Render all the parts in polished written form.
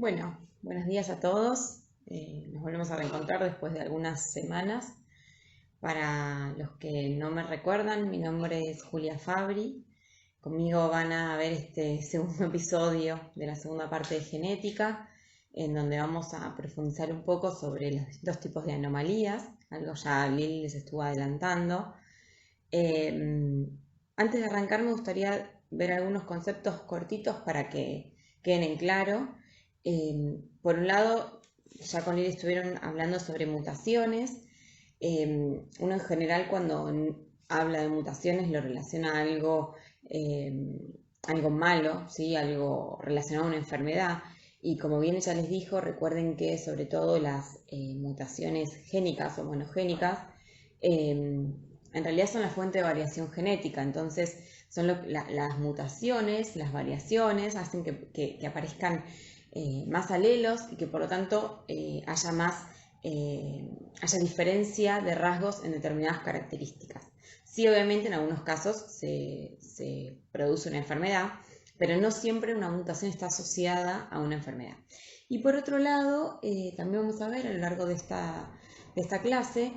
Bueno, buenos días a todos. Nos volvemos a reencontrar después de algunas semanas. Para los que no me recuerdan, mi nombre es Julia Fabri. Conmigo van a ver este segundo episodio de la segunda parte de genética, en donde vamos a profundizar un poco sobre los distintos tipos de anomalías, algo ya Lili les estuvo adelantando. Antes de arrancar me gustaría ver algunos conceptos cortitos para que queden en claro. Por un lado, ya con Lili estuvieron hablando sobre mutaciones. Uno en general cuando habla de mutaciones lo relaciona a algo malo, ¿sí? Algo relacionado a una enfermedad. Y como bien ella les dijo, recuerden que sobre todo las mutaciones génicas o monogénicas en realidad son la fuente de variación genética. Entonces son las mutaciones, las variaciones hacen que aparezcan más alelos y que por lo tanto haya diferencia de rasgos en determinadas características. Sí, obviamente en algunos casos se produce una enfermedad, pero no siempre una mutación está asociada a una enfermedad. Y por otro lado, también vamos a ver a lo largo de esta clase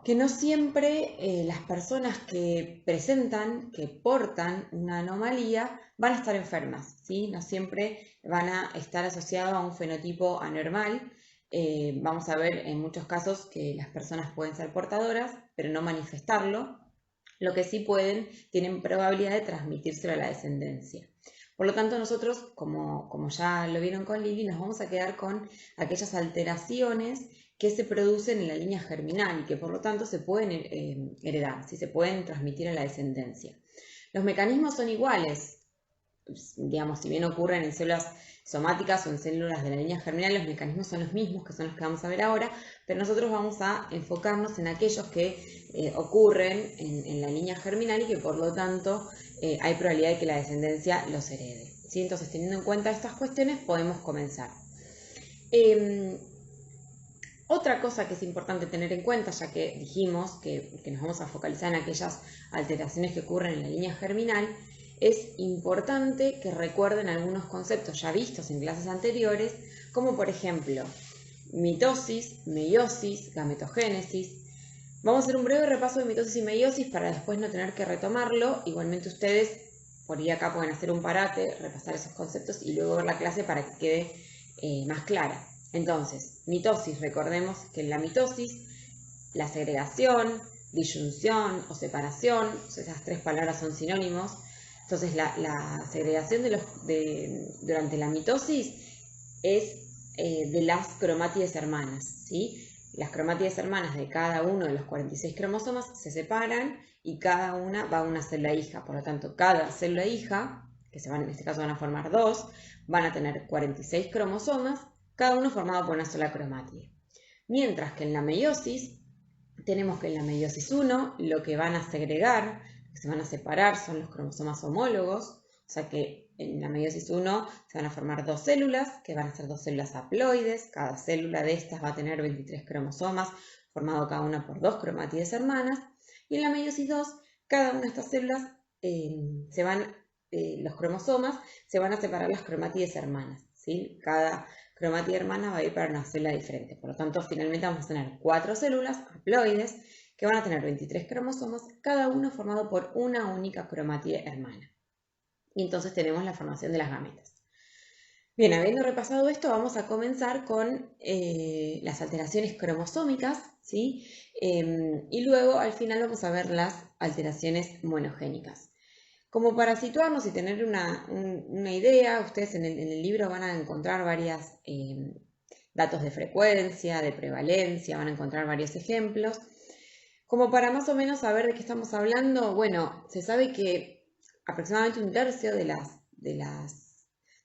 que no siempre las personas que presentan, que portan una anomalía, van a estar enfermas, ¿sí? No siempre van a estar asociados a un fenotipo anormal. Vamos a ver en muchos casos que las personas pueden ser portadoras, pero no manifestarlo. Lo que sí tienen probabilidad de transmitírselo a la descendencia. Por lo tanto, nosotros, como ya lo vieron con Lili, nos vamos a quedar con aquellas alteraciones que se producen en la línea germinal y que por lo tanto se pueden heredar, ¿sí? Se pueden transmitir a la descendencia. Los mecanismos son iguales, digamos, si bien ocurren en células somáticas o en células de la línea germinal, los mecanismos son los mismos, que son los que vamos a ver ahora, pero nosotros vamos a enfocarnos en aquellos que ocurren en la línea germinal y que por lo tanto hay probabilidad de que la descendencia los herede, ¿sí? Entonces, teniendo en cuenta estas cuestiones, podemos comenzar. Otra cosa que es importante tener en cuenta, ya que dijimos que nos vamos a focalizar en aquellas alteraciones que ocurren en la línea germinal, es importante que recuerden algunos conceptos ya vistos en clases anteriores, como por ejemplo mitosis, meiosis, gametogénesis. Vamos a hacer un breve repaso de mitosis y meiosis para después no tener que retomarlo. Igualmente ustedes por ahí acá pueden hacer un parate, repasar esos conceptos y luego ver la clase para que quede más clara. Entonces, mitosis, recordemos que en la mitosis, la segregación, disyunción o separación, esas tres palabras son sinónimos. Entonces, la segregación durante la mitosis es de las cromátides hermanas, ¿sí? Las cromátides hermanas de cada uno de los 46 cromosomas se separan y cada una va a una célula hija. Por lo tanto, cada célula hija, que en este caso van a formar dos, van a tener 46 cromosomas, cada uno formado por una sola cromátide. Mientras que en la meiosis, tenemos que en la meiosis 1 lo que van a segregar, que se van a separar, son los cromosomas homólogos, o sea que en la meiosis 1 se van a formar dos células, que van a ser dos células haploides, cada célula de estas va a tener 23 cromosomas, formado cada una por dos cromátides hermanas, y en la meiosis 2, cada una de estas células los cromosomas se van a separar las cromátides hermanas, ¿sí? Cada cromátide hermana va a ir para una célula diferente. Por lo tanto, finalmente vamos a tener cuatro células haploides que van a tener 23 cromosomas, cada uno formado por una única cromátide hermana. Y entonces tenemos la formación de las gametas. Bien, habiendo repasado esto, vamos a comenzar con las alteraciones cromosómicas, ¿sí? Y luego al final vamos a ver las alteraciones monogénicas. Como para situarnos y tener una idea, ustedes en el libro van a encontrar varios datos de frecuencia, de prevalencia, van a encontrar varios ejemplos. Como para más o menos saber de qué estamos hablando, bueno, se sabe que aproximadamente un tercio de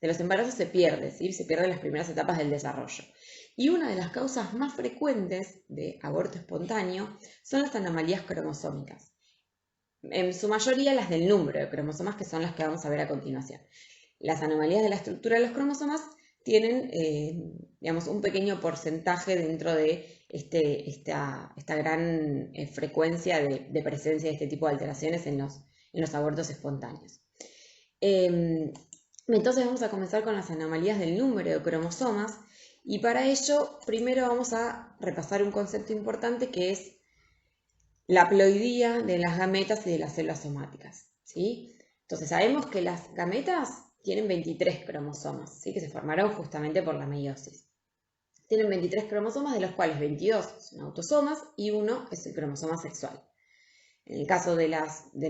los embarazos se pierde, ¿sí? Se pierde en las primeras etapas del desarrollo. Y una de las causas más frecuentes de aborto espontáneo son las anomalías cromosómicas. En su mayoría las del número de cromosomas, que son las que vamos a ver a continuación. Las anomalías de la estructura de los cromosomas tienen, digamos, un pequeño porcentaje dentro de esta gran frecuencia de presencia de este tipo de alteraciones en los abortos espontáneos. Entonces vamos a comenzar con las anomalías del número de cromosomas y para ello primero vamos a repasar un concepto importante que es la haploidía de las gametas y de las células somáticas, ¿sí? Entonces sabemos que las gametas tienen 23 cromosomas, ¿sí? Que se formaron justamente por la meiosis. Tienen 23 cromosomas, de los cuales 22 son autosomas y 1 es el cromosoma sexual. En el caso de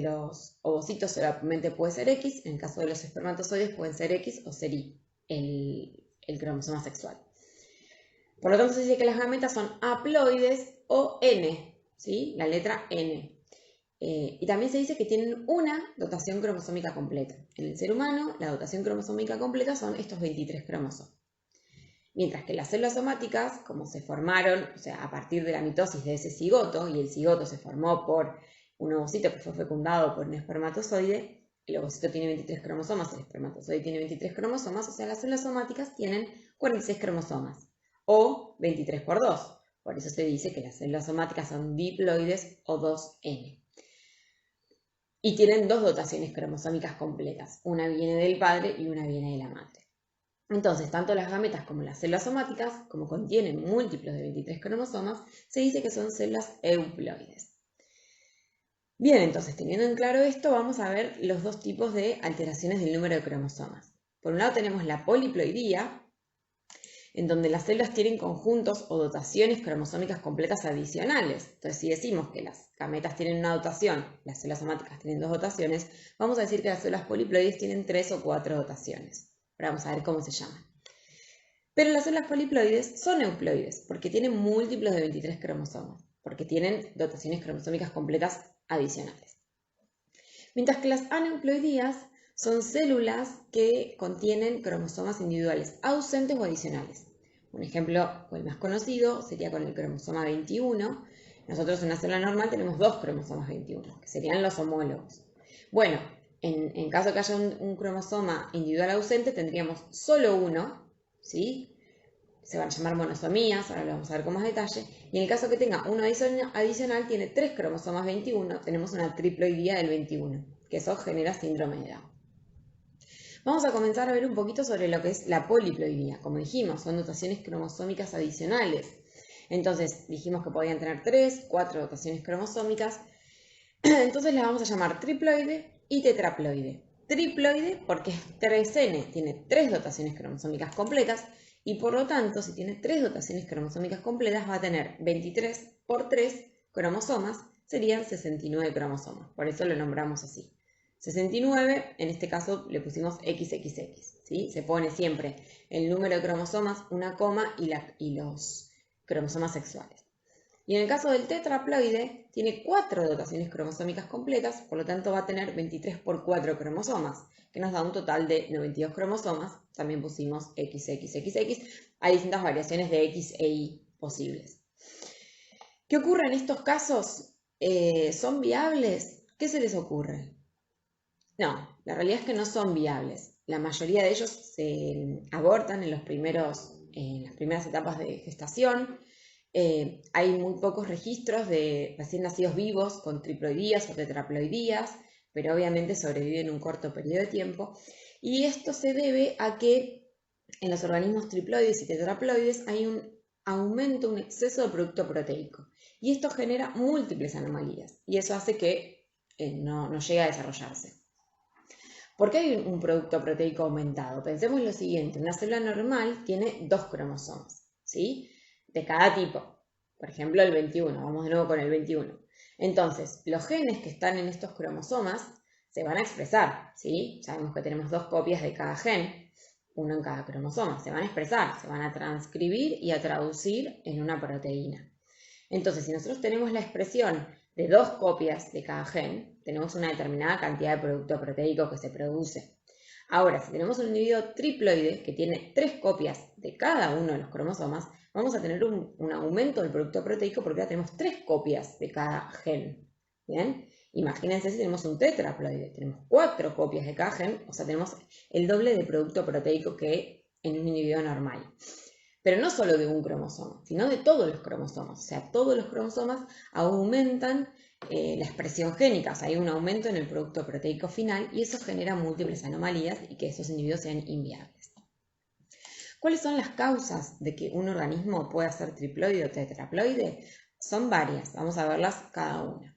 los ovocitos solamente puede ser X, en el caso de los espermatozoides pueden ser X o ser Y, el cromosoma sexual. Por lo tanto se dice que las gametas son haploides o N, ¿sí? La letra N. Y también se dice que tienen una dotación cromosómica completa. En el ser humano, la dotación cromosómica completa son estos 23 cromosomas. Mientras que las células somáticas, como se formaron, o sea, a partir de la mitosis de ese cigoto, y el cigoto se formó por un ovocito que fue fecundado por un espermatozoide, el ovocito tiene 23 cromosomas, el espermatozoide tiene 23 cromosomas, o sea, las células somáticas tienen 46 cromosomas, o 23 por 2. Por eso se dice que las células somáticas son diploides o 2N. Y tienen dos dotaciones cromosómicas completas, una viene del padre y una viene de la madre. Entonces, tanto las gametas como las células somáticas, como contienen múltiplos de 23 cromosomas, se dice que son células euploides. Bien, entonces, teniendo en claro esto, vamos a ver los dos tipos de alteraciones del número de cromosomas. Por un lado tenemos la poliploidía, en donde las células tienen conjuntos o dotaciones cromosómicas completas adicionales. Entonces, si decimos que las gametas tienen una dotación, las células somáticas tienen dos dotaciones, vamos a decir que las células poliploides tienen 3 o 4 dotaciones. Ahora vamos a ver cómo se llaman. Pero las células poliploides son euploides porque tienen múltiplos de 23 cromosomas, porque tienen dotaciones cromosómicas completas adicionales. Mientras que las aneuploidías son células que contienen cromosomas individuales ausentes o adicionales. Un ejemplo, el más conocido, sería con el cromosoma 21. Nosotros en una célula normal tenemos dos cromosomas 21, que serían los homólogos. Bueno, en caso que haya un cromosoma individual ausente, tendríamos solo uno, ¿sí? Se van a llamar monosomías, ahora lo vamos a ver con más detalle. Y en el caso que tenga uno adicional, tiene 3 cromosomas 21, tenemos una triploidía del 21, que eso genera síndrome de Down. Vamos a comenzar a ver un poquito sobre lo que es la poliploidía. Como dijimos, son dotaciones cromosómicas adicionales. Entonces, dijimos que podían tener 3, 4 dotaciones cromosómicas. Entonces las vamos a llamar triploide y tetraploide. Triploide porque es 3N, tiene 3 dotaciones cromosómicas completas y por lo tanto, si tiene 3 dotaciones cromosómicas completas, va a tener 23 por 3 cromosomas, serían 69 cromosomas. Por eso lo nombramos así. 69, en este caso le pusimos XXX, ¿sí? Se pone siempre el número de cromosomas, una coma y los cromosomas sexuales. Y en el caso del tetraploide, tiene 4 dotaciones cromosómicas completas, por lo tanto va a tener 23 por 4 cromosomas, que nos da un total de 92 cromosomas. También pusimos XXXX. Hay distintas variaciones de X e Y posibles. ¿Qué ocurre en estos casos? ¿Son viables? ¿Qué se les ocurre? No, la realidad es que no son viables. La mayoría de ellos se abortan en las primeras etapas de gestación. Hay muy pocos registros de recién nacidos vivos con triploidías o tetraploidías, pero obviamente sobreviven un corto periodo de tiempo. Y esto se debe a que en los organismos triploides y tetraploides hay un aumento, un exceso de producto proteico. Y esto genera múltiples anomalías. Y eso hace que no llegue a desarrollarse. ¿Por qué hay un producto proteico aumentado? Pensemos lo siguiente, una célula normal tiene 2 cromosomas, ¿sí? De cada tipo. Por ejemplo, el 21, vamos de nuevo con el 21. Entonces, los genes que están en estos cromosomas se van a expresar, ¿sí? Sabemos que tenemos 2 copias de cada gen, uno en cada cromosoma. Se van a expresar, se van a transcribir y a traducir en una proteína. Entonces, si nosotros tenemos la expresión de 2 copias de cada gen, tenemos una determinada cantidad de producto proteico que se produce. Ahora, si tenemos un individuo triploide que tiene 3 copias de cada uno de los cromosomas, vamos a tener un aumento del producto proteico porque ya tenemos 3 copias de cada gen. ¿Bien? Imagínense si tenemos un tetraploide, tenemos 4 copias de cada gen, o sea, tenemos el doble de producto proteico que en un individuo normal. Pero no solo de un cromosoma, sino de todos los cromosomas. O sea, todos los cromosomas aumentan la expresión génica, o sea, hay un aumento en el producto proteico final y eso genera múltiples anomalías y que esos individuos sean inviables. ¿Cuáles son las causas de que un organismo pueda ser triploide o tetraploide? Son varias, vamos a verlas cada una.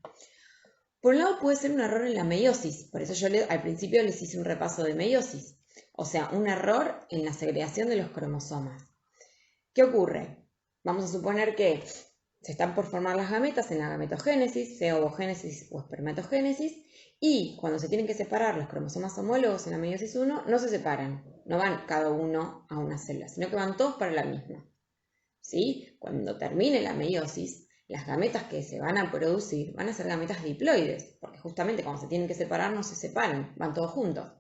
Por un lado puede ser un error en la meiosis, por eso yo al principio les hice un repaso de meiosis, o sea, un error en la segregación de los cromosomas. ¿Qué ocurre? Vamos a suponer que se están por formar las gametas en la gametogénesis, sea ovogénesis o espermatogénesis, y cuando se tienen que separar los cromosomas homólogos en la meiosis 1, no se separan, no van cada uno a una célula, sino que van todos para la misma. ¿Sí? Cuando termine la meiosis, las gametas que se van a producir van a ser gametas diploides, porque justamente cuando se tienen que separar no se separan, van todos juntos.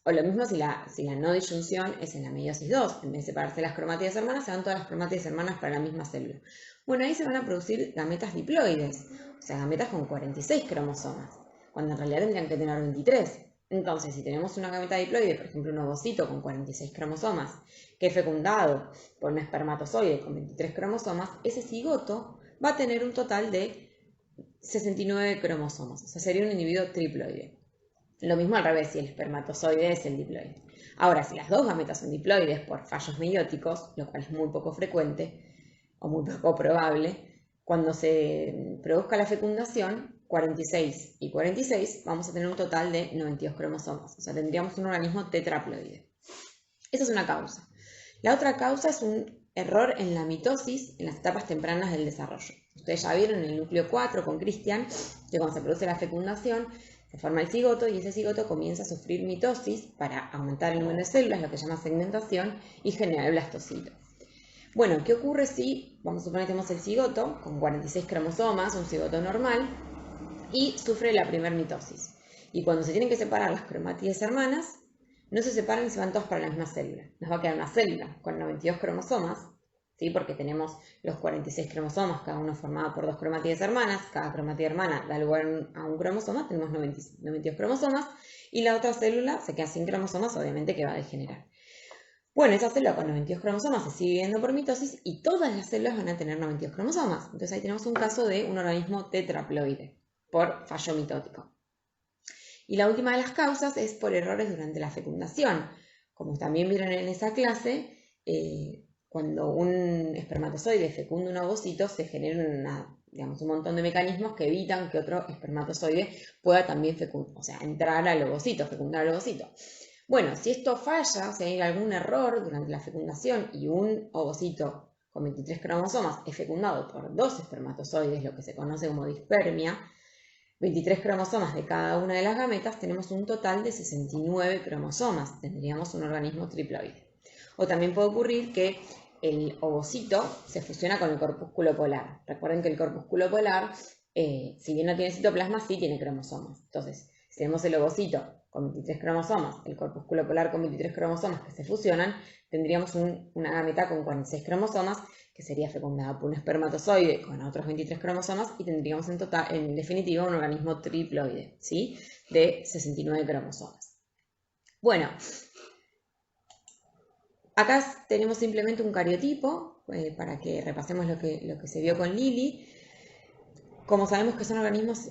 O lo mismo si la no disyunción es en la meiosis 2, en vez de separarse las cromátides hermanas, se van todas las cromátides hermanas para la misma célula. Bueno, ahí se van a producir gametas diploides, o sea, gametas con 46 cromosomas, cuando en realidad tendrían que tener 23. Entonces, si tenemos una gameta diploide, por ejemplo un ovocito con 46 cromosomas, que es fecundado por un espermatozoide con 23 cromosomas, ese cigoto va a tener un total de 69 cromosomas, o sea, sería un individuo triploide. Lo mismo al revés, si el espermatozoide es el diploide. Ahora, si las dos gametas son diploides por fallos meióticos, lo cual es muy poco frecuente o muy poco probable, cuando se produzca la fecundación, 46 y 46, vamos a tener un total de 92 cromosomas. O sea, tendríamos un organismo tetraploide. Esa es una causa. La otra causa es un error en la mitosis en las etapas tempranas del desarrollo. Ustedes ya vieron en el núcleo 4 con Cristian que cuando se produce la fecundación se forma el cigoto y ese cigoto comienza a sufrir mitosis para aumentar el número de células, lo que se llama segmentación, y generar el blastocito. Bueno, ¿qué ocurre si, vamos a suponer que tenemos el cigoto con 46 cromosomas, un cigoto normal, y sufre la primera mitosis? Y cuando se tienen que separar las cromátides hermanas, no se separan y se van todas para la misma célula. Nos va a quedar una célula con 92 cromosomas, ¿sí? Porque tenemos los 46 cromosomas, cada uno formado por dos cromátides hermanas, cada cromatida hermana da lugar a un cromosoma, tenemos 92 cromosomas, y la otra célula se queda sin cromosomas, obviamente que va a degenerar. Bueno, esa célula con 92 cromosomas se sigue viendo por mitosis y todas las células van a tener 92 cromosomas. Entonces ahí tenemos un caso de un organismo tetraploide por fallo mitótico. Y la última de las causas es por errores durante la fecundación. Como también vieron en esa clase, cuando un espermatozoide fecunda un ovocito, se generan un montón de mecanismos que evitan que otro espermatozoide pueda también entrar al ovocito, fecundar al ovocito. Bueno, si esto falla, si hay algún error durante la fecundación y un ovocito con 23 cromosomas es fecundado por dos espermatozoides, lo que se conoce como dispermia, 23 cromosomas de cada una de las gametas, tenemos un total de 69 cromosomas. Tendríamos un organismo triploide. O también puede ocurrir que el ovocito se fusiona con el corpúsculo polar. Recuerden que el corpúsculo polar, si bien no tiene citoplasma, sí tiene cromosomas. Entonces, si tenemos el ovocito con 23 cromosomas, el corpúsculo polar con 23 cromosomas que se fusionan, tendríamos una gameta con 46 cromosomas que sería fecundada por un espermatozoide con otros 23 cromosomas y tendríamos en definitiva un organismo triploide, ¿sí? De 69 cromosomas. Bueno, acá tenemos simplemente un cariotipo para que repasemos lo que se vio con Lili. Como sabemos que son organismos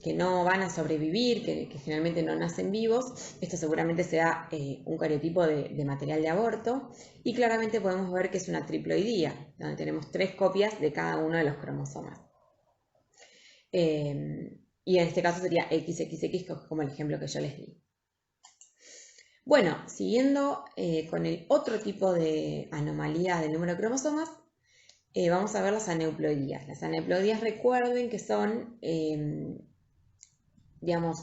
que no van a sobrevivir, que generalmente no nacen vivos, esto seguramente sea un cariotipo de material de aborto y claramente podemos ver que es una triploidía, donde tenemos 3 copias de cada uno de los cromosomas. Y en este caso sería XXX, como el ejemplo que yo les di. Bueno, siguiendo con el otro tipo de anomalía del número de cromosomas, vamos a ver las aneuploidías. Las aneuploidías, recuerden que son,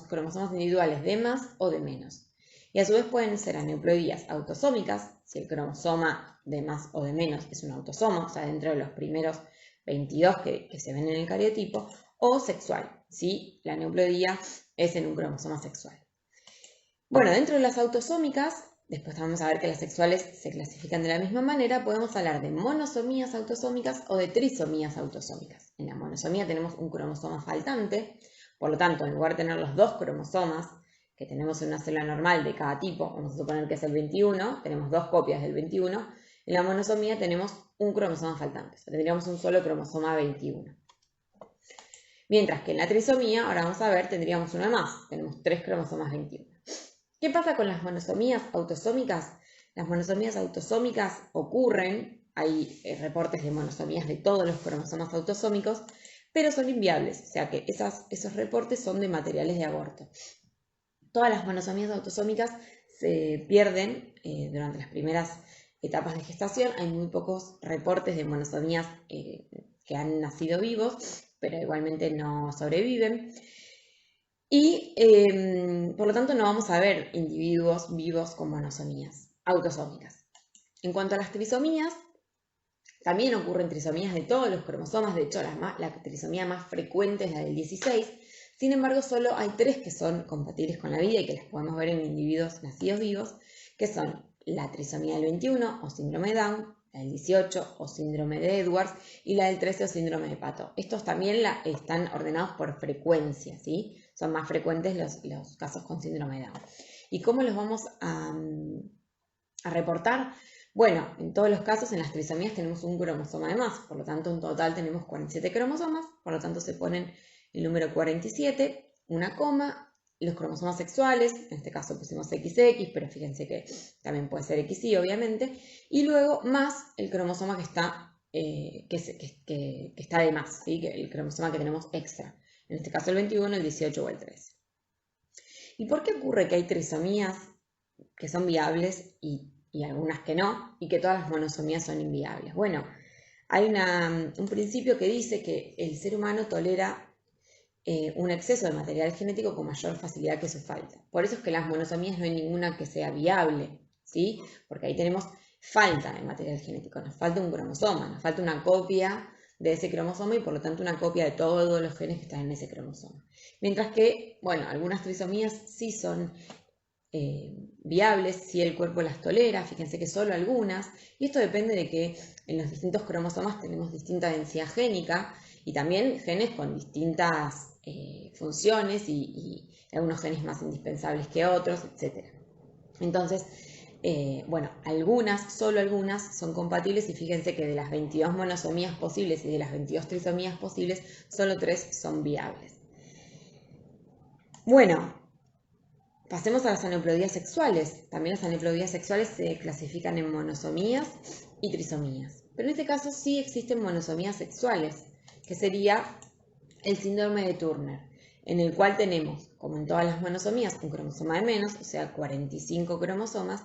cromosomas individuales de más o de menos. Y a su vez pueden ser aneuploidías autosómicas, si el cromosoma de más o de menos es un autosoma, o sea, dentro de los primeros 22 que se ven en el cariotipo, o sexual, si la aneuploidía es en un cromosoma sexual. Bueno, dentro de las autosómicas, después vamos a ver que las sexuales se clasifican de la misma manera, podemos hablar de monosomías autosómicas o de trisomías autosómicas. En la monosomía tenemos un cromosoma faltante, por lo tanto, en lugar de tener los 2 cromosomas que tenemos en una célula normal de cada tipo, vamos a suponer que es el 21, tenemos 2 copias del 21, en la monosomía tenemos un cromosoma faltante, o sea, tendríamos un solo cromosoma 21. Mientras que en la trisomía, ahora vamos a ver, tendríamos una más, tenemos 3 cromosomas 21. ¿Qué pasa con las monosomías autosómicas? Las monosomías autosómicas ocurren, hay reportes de monosomías de todos los cromosomas autosómicos, pero son inviables, o sea que esos reportes son de materiales de aborto. Todas las monosomías autosómicas se pierden durante las primeras etapas de gestación. Hay muy pocos reportes de monosomías que han nacido vivos, pero igualmente no sobreviven. Y por lo tanto no vamos a ver individuos vivos con monosomías autosómicas. En cuanto a las trisomías, también ocurren trisomías de todos los cromosomas. De hecho, la trisomía más frecuente es la del 16. Sin embargo, solo hay 3 que son compatibles con la vida y que las podemos ver en individuos nacidos vivos, que son la trisomía del 21 o síndrome de Down, la del 18 o síndrome de Edwards y la del 13 o síndrome de Pato. Estos también están ordenados por frecuencia, ¿sí? Son más frecuentes los casos con síndrome de Down. ¿Y cómo los vamos a reportar? Bueno, en todos los casos en las trisomías tenemos un cromosoma de más, por lo tanto en total tenemos 47 cromosomas, por lo tanto se ponen el número 47, una coma, los cromosomas sexuales, en este caso pusimos XX, pero fíjense que también puede ser XY obviamente, y luego más el cromosoma que está, que está de más, ¿sí? El cromosoma que tenemos extra, en este caso el 21, el 18 o el 13. ¿Y por qué ocurre que hay trisomías que son viables y algunas que no, y que todas las monosomías son inviables? Bueno, hay un principio que dice que el ser humano tolera un exceso de material genético con mayor facilidad que su falta. Por eso es que las monosomías no hay ninguna que sea viable, ¿sí? Porque ahí tenemos falta de material genético, nos falta un cromosoma, nos falta una copia de ese cromosoma y por lo tanto una copia de todos los genes que están en ese cromosoma. Mientras que, bueno, algunas trisomías sí son viables, si el cuerpo las tolera, fíjense que solo algunas, y esto depende de que en los distintos cromosomas tenemos distinta densidad génica y también genes con distintas funciones y algunos genes más indispensables que otros, etc. Entonces, bueno, solo algunas son compatibles y fíjense que de las 22 monosomías posibles y de las 22 trisomías posibles, solo 3 son viables. Bueno, pasemos a las aneuploidías sexuales. También las aneuploidías sexuales se clasifican en monosomías y trisomías. Pero en este caso sí existen monosomías sexuales, que sería el síndrome de Turner, en el cual tenemos, como en todas las monosomías, un cromosoma de menos, o sea, 45 cromosomas,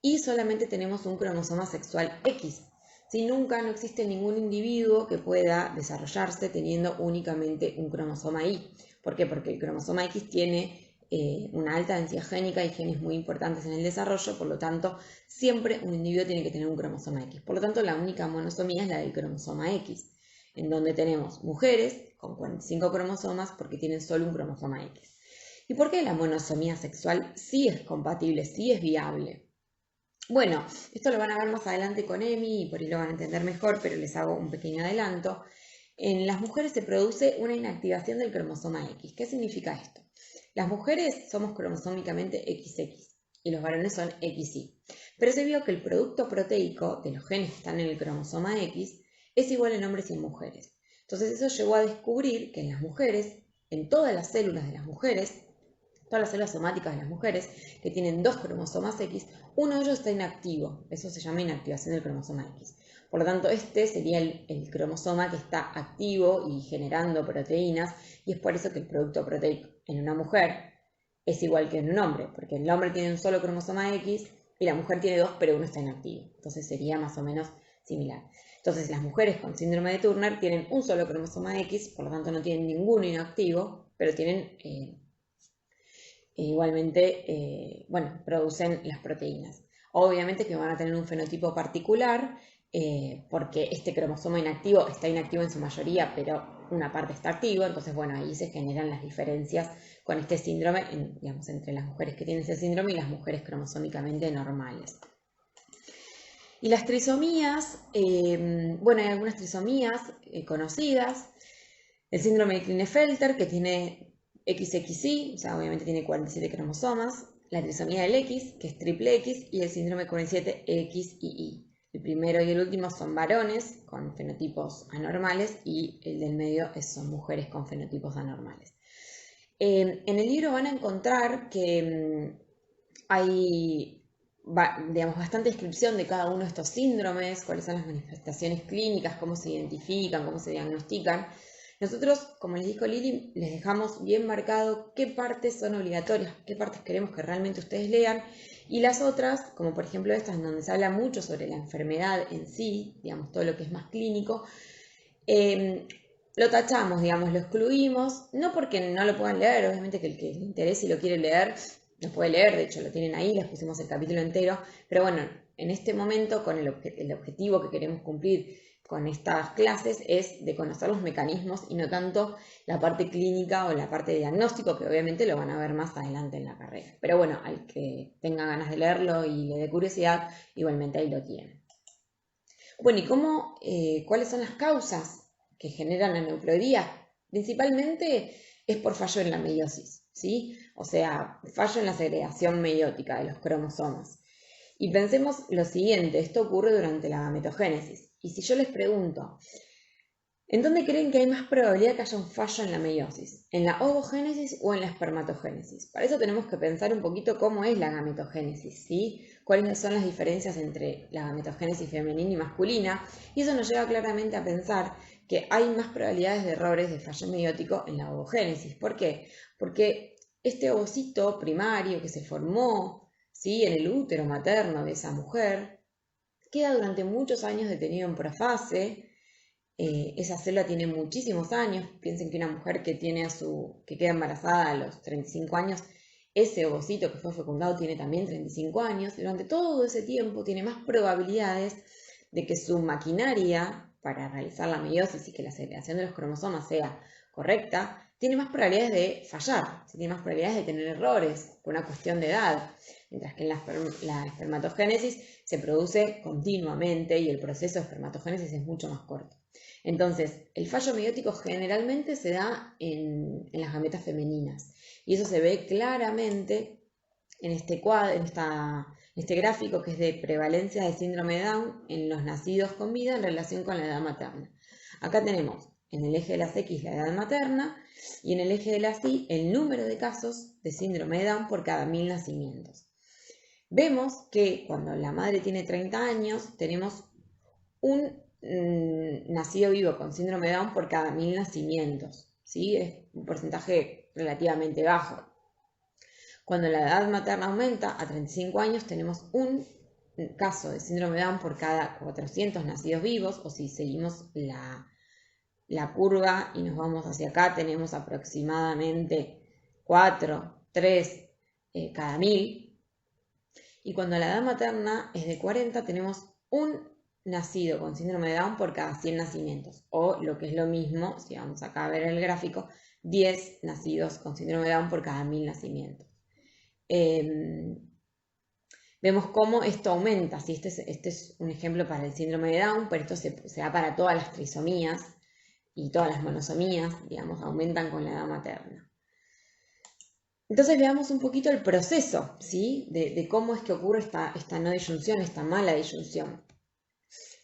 y solamente tenemos un cromosoma sexual X. Si nunca no existe ningún individuo que pueda desarrollarse teniendo únicamente un cromosoma Y. ¿Por qué? Porque el cromosoma X tiene una alta densidad génica y genes muy importantes en el desarrollo, por lo tanto, siempre un individuo tiene que tener un cromosoma X. Por lo tanto, la única monosomía es la del cromosoma X, en donde tenemos mujeres con 45 cromosomas porque tienen solo un cromosoma X. ¿Y por qué la monosomía sexual sí es compatible, sí es viable? Bueno, esto lo van a ver más adelante con Emi y por ahí lo van a entender mejor, pero les hago un pequeño adelanto. En las mujeres se produce una inactivación del cromosoma X. ¿Qué significa esto? Las mujeres somos cromosómicamente XX y los varones son XY. Pero se vio que el producto proteico de los genes que están en el cromosoma X es igual en hombres y en mujeres. Entonces eso llevó a descubrir que en las mujeres, en todas las células de las mujeres, todas las células somáticas de las mujeres que tienen 2 cromosomas X, uno de ellos está inactivo. Eso se llama inactivación del cromosoma X. Por lo tanto, este sería el cromosoma que está activo y generando proteínas, y es por eso que el producto proteico en una mujer es igual que en un hombre, porque el hombre tiene un solo cromosoma X y la mujer tiene 2, pero uno está inactivo. Entonces sería más o menos similar. Entonces las mujeres con síndrome de Turner tienen un solo cromosoma X, por lo tanto no tienen ninguno inactivo, pero tienen igualmente, bueno, producen las proteínas. Obviamente que van a tener un fenotipo particular, porque este cromosoma inactivo está inactivo en su mayoría, pero una parte está activo, entonces bueno, ahí se generan las diferencias con este síndrome, digamos, entre las mujeres que tienen ese síndrome y las mujeres cromosómicamente normales. Y las trisomías, bueno, hay algunas trisomías conocidas, el síndrome de Klinefelter, que tiene XXY, o sea, obviamente tiene 47 cromosomas, la trisomía del X, que es triple X, y el síndrome 47XY. El primero y el último son varones con fenotipos anormales y el del medio son mujeres con fenotipos anormales. En el libro van a encontrar que hay digamos, bastante descripción de cada uno de estos síndromes, cuáles son las manifestaciones clínicas, cómo se identifican, cómo se diagnostican. Nosotros, como les dijo Lili, les dejamos bien marcado qué partes son obligatorias, qué partes queremos que realmente ustedes lean, y las otras, como por ejemplo estas, en donde se habla mucho sobre la enfermedad en sí, digamos, todo lo que es más clínico, lo tachamos, digamos, lo excluimos, no porque no lo puedan leer, obviamente que el que le interese y lo quiere leer, lo puede leer, de hecho lo tienen ahí, les pusimos el capítulo entero, pero bueno, en este momento con el objetivo que queremos cumplir con estas clases es de conocer los mecanismos y no tanto la parte clínica o la parte de diagnóstico, que obviamente lo van a ver más adelante en la carrera. Pero bueno, al que tenga ganas de leerlo y le dé curiosidad, igualmente ahí lo tiene. Bueno, ¿y cuáles son las causas que generan la aneuploidía? Principalmente es por fallo en la meiosis, ¿sí? O sea, fallo en la segregación meiótica de los cromosomas. Y pensemos lo siguiente, esto ocurre durante la gametogénesis. Y si yo les pregunto, ¿en dónde creen que hay más probabilidad que haya un fallo en la meiosis? ¿En la ovogénesis o en la espermatogénesis? Para eso tenemos que pensar un poquito cómo es la gametogénesis, ¿sí? Cuáles son las diferencias entre la gametogénesis femenina y masculina. Y eso nos lleva claramente a pensar que hay más probabilidades de errores de fallo meiótico en la ovogénesis. ¿Por qué? Porque este ovocito primario que se formó, ¿sí?, en el útero materno de esa mujer, queda durante muchos años detenido en profase. Esa célula tiene muchísimos años. Piensen que una mujer que queda embarazada a los 35 años, ese ovocito que fue fecundado tiene también 35 años. Durante todo ese tiempo tiene más probabilidades de que su maquinaria para realizar la meiosis y que la segregación de los cromosomas sea correcta, tiene más probabilidades de fallar, tiene más probabilidades de tener errores por una cuestión de edad. Mientras que en la espermatogénesis se produce continuamente y el proceso de espermatogénesis es mucho más corto. Entonces, el fallo meiótico generalmente se da en las gametas femeninas y eso se ve claramente en este cuadro, en este gráfico que es de prevalencia de síndrome de Down en los nacidos con vida en relación con la edad materna. Acá tenemos en el eje de las X la edad materna y en el eje de las Y el número de casos de síndrome de Down por cada 1000 nacimientos. Vemos que cuando la madre tiene 30 años tenemos un nacido vivo con síndrome de Down por cada 1000 nacimientos, ¿sí? Es un porcentaje relativamente bajo. Cuando la edad materna aumenta a 35 años tenemos un caso de síndrome de Down por cada 400 nacidos vivos, o si seguimos la curva y nos vamos hacia acá tenemos aproximadamente 4, 3 cada 1000. Y cuando la edad materna es de 40 tenemos un nacido con síndrome de Down por cada 100 nacimientos, o lo que es lo mismo, si vamos acá a ver el gráfico, 10 nacidos con síndrome de Down por cada 1000 nacimientos. Vemos cómo esto aumenta, ¿sí? Este es un ejemplo para el síndrome de Down, pero esto se da para todas las trisomías y todas las monosomías, digamos, aumentan con la edad materna. Entonces veamos un poquito el proceso, ¿sí?, de cómo es que ocurre esta no disyunción, esta mala disyunción.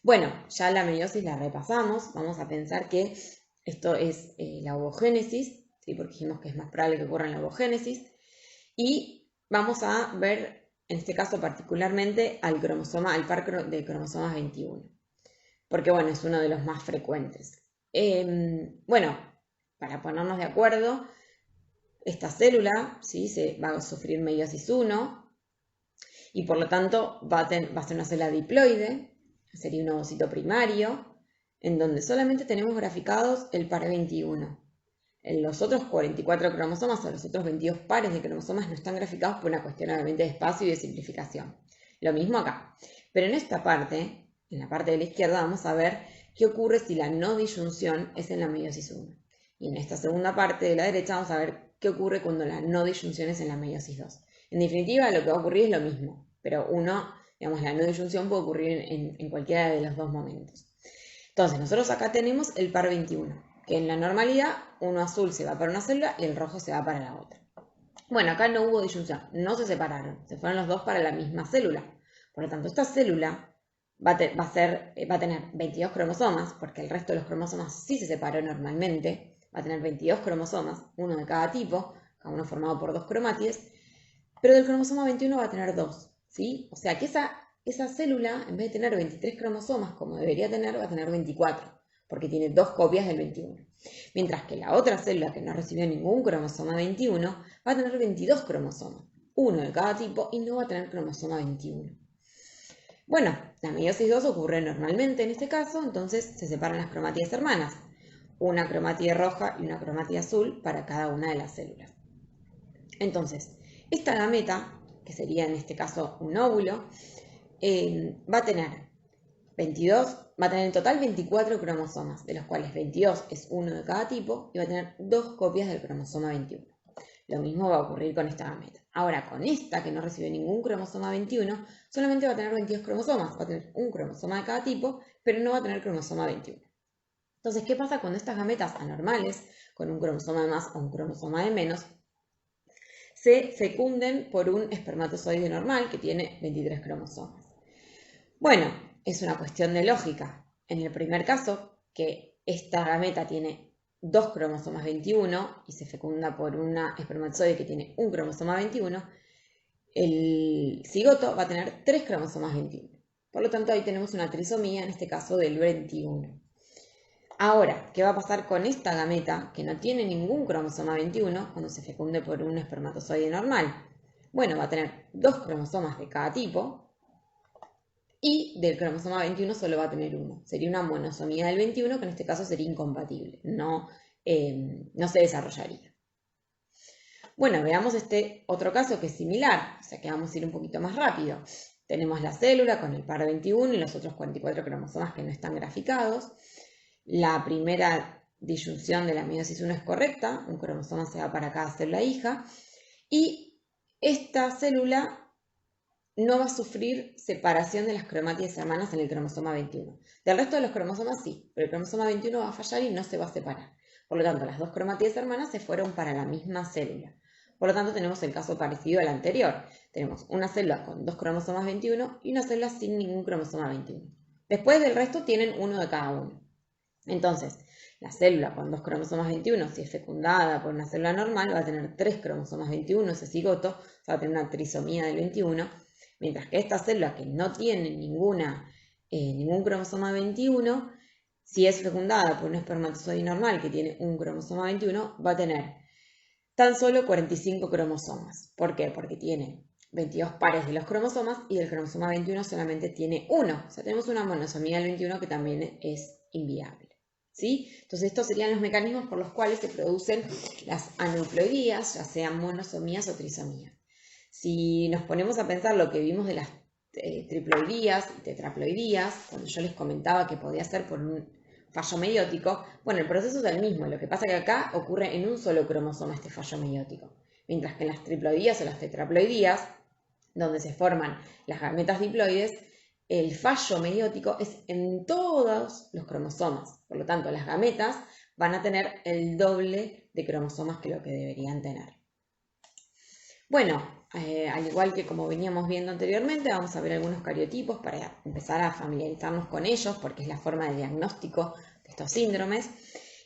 Bueno, ya la meiosis la repasamos, vamos a pensar que esto es la ovogénesis, ¿sí?, porque dijimos que es más probable que ocurra en la ovogénesis, y vamos a ver, en este caso particularmente, al par de cromosomas 21, porque bueno, es uno de los más frecuentes. Bueno, para ponernos de acuerdo, esta célula, ¿sí?, se va a sufrir meiosis 1 y por lo tanto va a ser una célula diploide, sería un ovocito primario, en donde solamente tenemos graficados el par 21. En los otros 44 cromosomas o los otros 22 pares de cromosomas no están graficados por una cuestión obviamente de espacio y de simplificación. Lo mismo acá. Pero en esta parte, en la parte de la izquierda, vamos a ver qué ocurre si la no disyunción es en la meiosis 1. Y en esta segunda parte de la derecha vamos a ver qué ocurre cuando la no disyunción es en la meiosis 2. En definitiva, lo que va a ocurrir es lo mismo, pero digamos, la no disyunción puede ocurrir en cualquiera de los dos momentos. Entonces, nosotros acá tenemos el par 21, que en la normalidad uno azul se va para una célula y el rojo se va para la otra. Bueno, acá no hubo disyunción, no se separaron, se fueron los dos para la misma célula. Por lo tanto, esta célula va a tener 22 cromosomas, porque el resto de los cromosomas sí se separó normalmente, va a tener 22 cromosomas, uno de cada tipo, cada uno formado por 2 cromátides, pero del cromosoma 21 va a tener 2, ¿sí? O sea que esa célula, en vez de tener 23 cromosomas como debería tener, va a tener 24, porque tiene 2 copias del 21. Mientras que la otra célula que no recibió ningún cromosoma 21 va a tener 22 cromosomas, uno de cada tipo, y no va a tener cromosoma 21. Bueno, la meiosis 2 ocurre normalmente en este caso, entonces se separan las cromátides hermanas, una cromatida roja y una cromatida azul para cada una de las células. Entonces, esta gameta, que sería en este caso un óvulo, va a tener en total 24 cromosomas, de los cuales 22 es uno de cada tipo y va a tener 2 copias del cromosoma 21. Lo mismo va a ocurrir con esta gameta. Ahora, con esta, que no recibe ningún cromosoma 21, solamente va a tener 22 cromosomas. Va a tener un cromosoma de cada tipo, pero no va a tener cromosoma 21. Entonces, ¿qué pasa cuando estas gametas anormales, con un cromosoma de más o un cromosoma de menos, se fecunden por un espermatozoide normal que tiene 23 cromosomas? Bueno, es una cuestión de lógica. En el primer caso, que esta gameta tiene 2 cromosomas 21 y se fecunda por una espermatozoide que tiene un cromosoma 21, el cigoto va a tener 3 cromosomas 21. Por lo tanto, ahí tenemos una trisomía, en este caso del 21. Ahora, ¿qué va a pasar con esta gameta que no tiene ningún cromosoma 21 cuando se fecunde por un espermatozoide normal? Bueno, va a tener 2 cromosomas de cada tipo y del cromosoma 21 solo va a tener uno. Sería una monosomía del 21 que en este caso sería incompatible, no se desarrollaría. Bueno, veamos este otro caso que es similar, o sea que vamos a ir un poquito más rápido. Tenemos la célula con el par 21 y los otros 44 cromosomas que no están graficados. La primera disyunción de la meiosis 1 es correcta, un cromosoma se va para cada célula hija, y esta célula no va a sufrir separación de las cromátides hermanas en el cromosoma 21. Del resto de los cromosomas sí, pero el cromosoma 21 va a fallar y no se va a separar. Por lo tanto, las 2 cromátides hermanas se fueron para la misma célula. Por lo tanto, tenemos el caso parecido al anterior. Tenemos una célula con 2 cromosomas 21 y una célula sin ningún cromosoma 21. Después del resto tienen uno de cada uno. Entonces, la célula con 2 cromosomas 21, si es fecundada por una célula normal, va a tener 3 cromosomas 21, ese cigoto, o sea, va a tener una trisomía del 21, mientras que esta célula que no tiene ningún cromosoma 21, si es fecundada por un espermatozoide normal que tiene un cromosoma 21, va a tener tan solo 45 cromosomas. ¿Por qué? Porque tiene 22 pares de los cromosomas y del cromosoma 21 solamente tiene uno. O sea, tenemos una monosomía del 21 que también es inviable. ¿Sí? Entonces estos serían los mecanismos por los cuales se producen las aneuploidías, ya sean monosomías o trisomías. Si nos ponemos a pensar lo que vimos de las triploidías y tetraploidías, cuando yo les comentaba que podía ser por un fallo meiótico, bueno, el proceso es el mismo, lo que pasa que acá ocurre en un solo cromosoma este fallo meiótico, mientras que en las triploidías o las tetraploidías, donde se forman las gametas diploides, el fallo meiótico es en todos los cromosomas, por lo tanto las gametas van a tener el doble de cromosomas que lo que deberían tener. Bueno, al igual que como veníamos viendo anteriormente, vamos a ver algunos cariotipos para empezar a familiarizarnos con ellos, porque es la forma de diagnóstico de estos síndromes.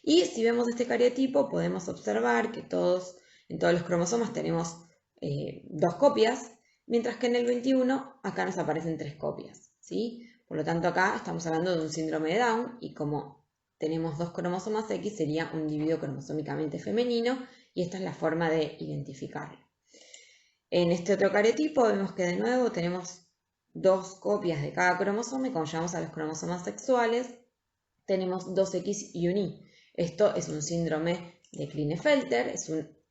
Y si vemos este cariotipo, podemos observar que en todos los cromosomas tenemos 2 copias, mientras que en el 21 acá nos aparecen 3 copias, ¿sí? Por lo tanto, acá estamos hablando de un síndrome de Down, y como tenemos 2 cromosomas X, sería un individuo cromosómicamente femenino, y esta es la forma de identificarlo. En este otro cariotipo vemos que de nuevo tenemos 2 copias de cada cromosoma, y cuando llegamos a los cromosomas sexuales tenemos 2X y un Y. Esto es un síndrome de Klinefelter,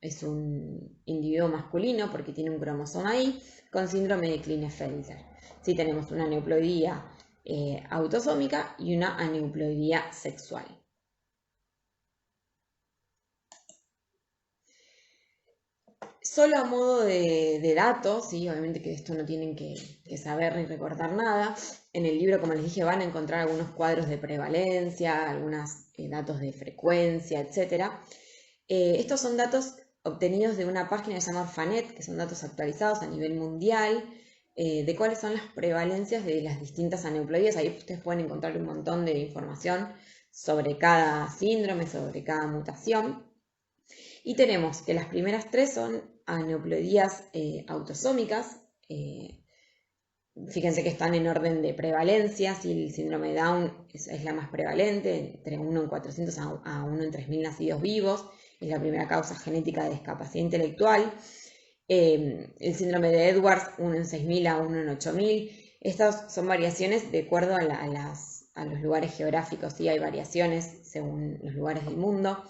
es un individuo masculino porque tiene un cromosoma Y con síndrome de Klinefelter. Sí, tenemos una aneuploidía autosómica y una aneuploidía sexual. Solo a modo de datos, ¿sí? Obviamente que de esto no tienen que saber ni recordar nada. En el libro, como les dije, van a encontrar algunos cuadros de prevalencia, algunos datos de frecuencia, etc. Estos son datos obtenidos de una página que se llama Orphanet, que son datos actualizados a nivel mundial. de cuáles son las prevalencias de las distintas aneuploidías. Ahí ustedes pueden encontrar un montón de información sobre cada síndrome, sobre cada mutación. Y tenemos que las primeras tres son aneuploidías autosómicas. Fíjense que están en orden de prevalencia. Si el síndrome de Down es la más prevalente, entre 1 en 400 a 1 en 3000 nacidos vivos, es la primera causa genética de discapacidad intelectual. El síndrome de Edwards, 1 en 6000 a 1 en 8000. Estas son variaciones de acuerdo a los lugares geográficos, ¿sí? Hay variaciones según los lugares del mundo.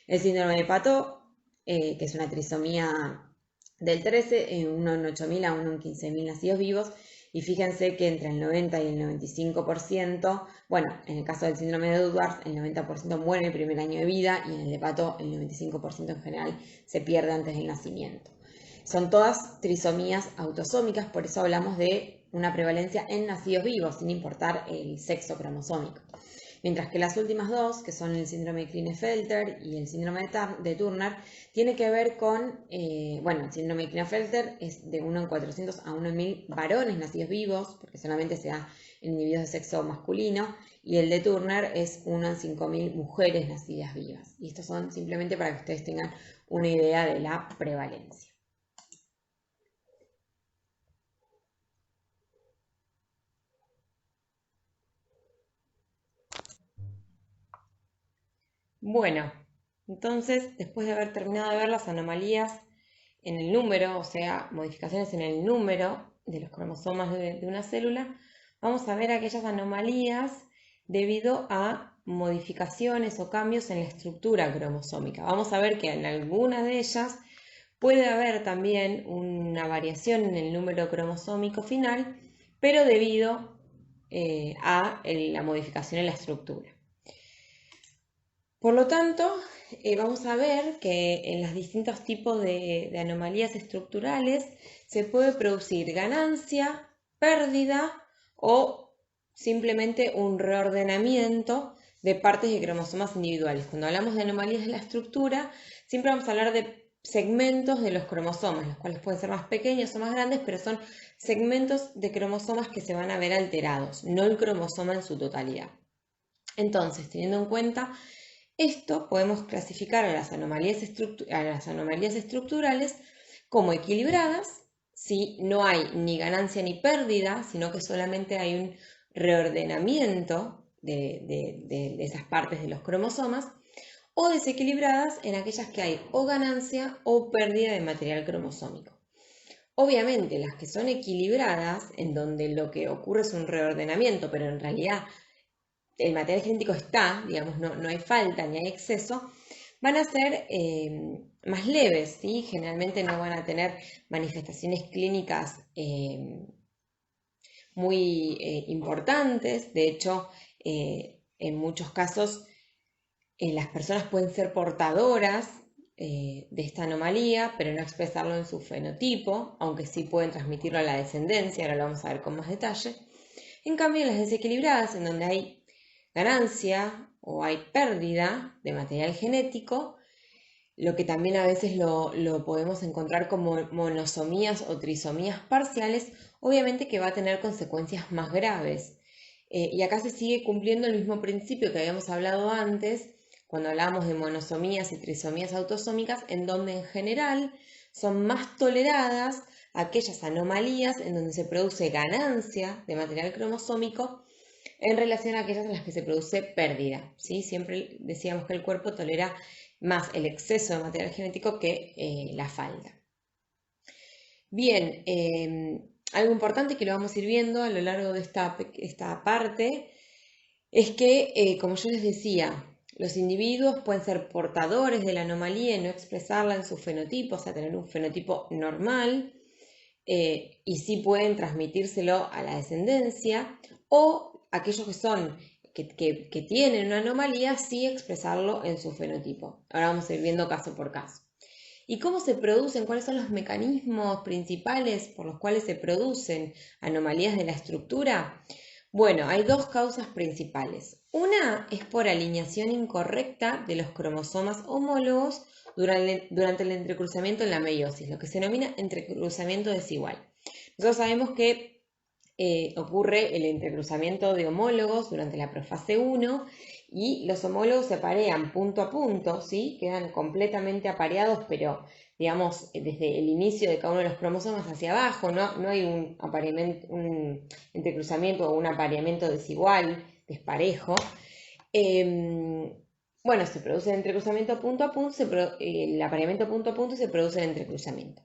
El síndrome de Patot, que es una trisomía del 13, 1 en 8000 a 1 en 15000 nacidos vivos. Y fíjense que entre el 90 y el 95%, bueno, en el caso del síndrome de Edwards, el 90% muere en el primer año de vida y en el de Patot el 95% en general se pierde antes del nacimiento. Son todas trisomías autosómicas, por eso hablamos de una prevalencia en nacidos vivos, sin importar el sexo cromosómico. Mientras que las últimas dos, que son el síndrome de Klinefelter y el síndrome de Turner, tiene que ver con, el síndrome de Klinefelter es de 1 en 400 a 1 en 1000 varones nacidos vivos, porque solamente se da en individuos de sexo masculino, y el de Turner es 1 en 5000 mujeres nacidas vivas. Y estos son simplemente para que ustedes tengan una idea de la prevalencia. Bueno, entonces, después de haber terminado de ver las anomalías en el número, o sea, modificaciones en el número de los cromosomas de una célula, vamos a ver aquellas anomalías debido a modificaciones o cambios en la estructura cromosómica. Vamos a ver que en alguna de ellas puede haber también una variación en el número cromosómico final, pero debido a la modificación en la estructura. Por lo tanto, vamos a ver que en los distintos tipos de anomalías estructurales se puede producir ganancia, pérdida o simplemente un reordenamiento de partes de cromosomas individuales. Cuando hablamos de anomalías de la estructura, siempre vamos a hablar de segmentos de los cromosomas, los cuales pueden ser más pequeños o más grandes, pero son segmentos de cromosomas que se van a ver alterados, no el cromosoma en su totalidad. Entonces, teniendo en cuenta esto, podemos clasificar a las anomalías estructurales como equilibradas, si no hay ni ganancia ni pérdida, sino que solamente hay un reordenamiento de esas partes de los cromosomas, o desequilibradas en aquellas que hay o ganancia o pérdida de material cromosómico. Obviamente, las que son equilibradas, en donde lo que ocurre es un reordenamiento, pero en realidad el material genético está, digamos, no hay falta ni hay exceso, van a ser más leves, ¿sí? Generalmente no van a tener manifestaciones clínicas muy importantes. De hecho, en muchos casos las personas pueden ser portadoras de esta anomalía, pero no expresarlo en su fenotipo, aunque sí pueden transmitirlo a la descendencia, ahora lo vamos a ver con más detalle. En cambio, las desequilibradas, en donde hay ganancia o hay pérdida de material genético, lo que también a veces lo podemos encontrar como monosomías o trisomías parciales, obviamente que va a tener consecuencias más graves. Y acá se sigue cumpliendo el mismo principio que habíamos hablado antes, cuando hablábamos de monosomías y trisomías autosómicas, en donde en general son más toleradas aquellas anomalías en donde se produce ganancia de material cromosómico en relación a aquellas en las que se produce pérdida, ¿sí? Siempre decíamos que el cuerpo tolera más el exceso de material genético que la falta. Bien, algo importante que lo vamos a ir viendo a lo largo de esta parte es que, como yo les decía, los individuos pueden ser portadores de la anomalía y no expresarla en su fenotipo, o sea, tener un fenotipo normal, y sí pueden transmitírselo a la descendencia, o aquellos que tienen una anomalía, sí expresarlo en su fenotipo. Ahora vamos a ir viendo caso por caso. ¿Y cómo se producen? ¿Cuáles son los mecanismos principales por los cuales se producen anomalías de la estructura? Bueno, hay dos causas principales. Una es por alineación incorrecta de los cromosomas homólogos durante el entrecruzamiento en la meiosis, lo que se denomina entrecruzamiento desigual. Nosotros sabemos que ocurre el entrecruzamiento de homólogos durante la profase 1 y los homólogos se aparean punto a punto, ¿sí? Quedan completamente apareados, pero digamos desde el inicio de cada uno de los cromosomas hacia abajo, no hay un entrecruzamiento o un apareamiento desigual, desparejo. Bueno, se produce el entrecruzamiento punto a punto, el apareamiento punto a punto y se produce el entrecruzamiento.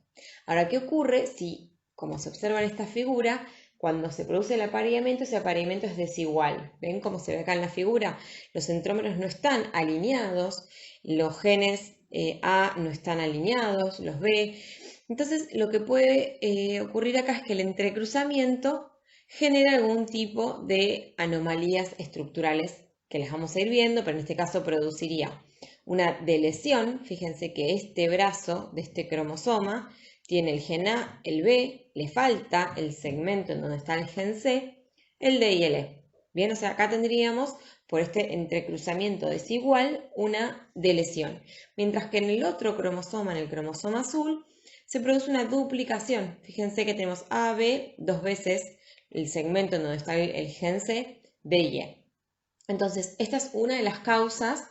Ahora, ¿qué ocurre si, como se observa en esta figura, cuando se produce el apareamiento, ese apareamiento es desigual? ¿Ven cómo se ve acá en la figura? Los centrómeros no están alineados, los genes A no están alineados, los B. Entonces, lo que puede ocurrir acá es que el entrecruzamiento genera algún tipo de anomalías estructurales que las vamos a ir viendo, pero en este caso produciría una deleción. Fíjense que este brazo de este cromosoma tiene el gen A, el B, le falta el segmento en donde está el gen C, el D y el E. Bien, o sea, acá tendríamos, por este entrecruzamiento desigual, una deleción. Mientras que en el otro cromosoma, en el cromosoma azul, se produce una duplicación. Fíjense que tenemos A, B, dos veces el segmento en donde está el gen C, D y E. Entonces, esta es una de las causas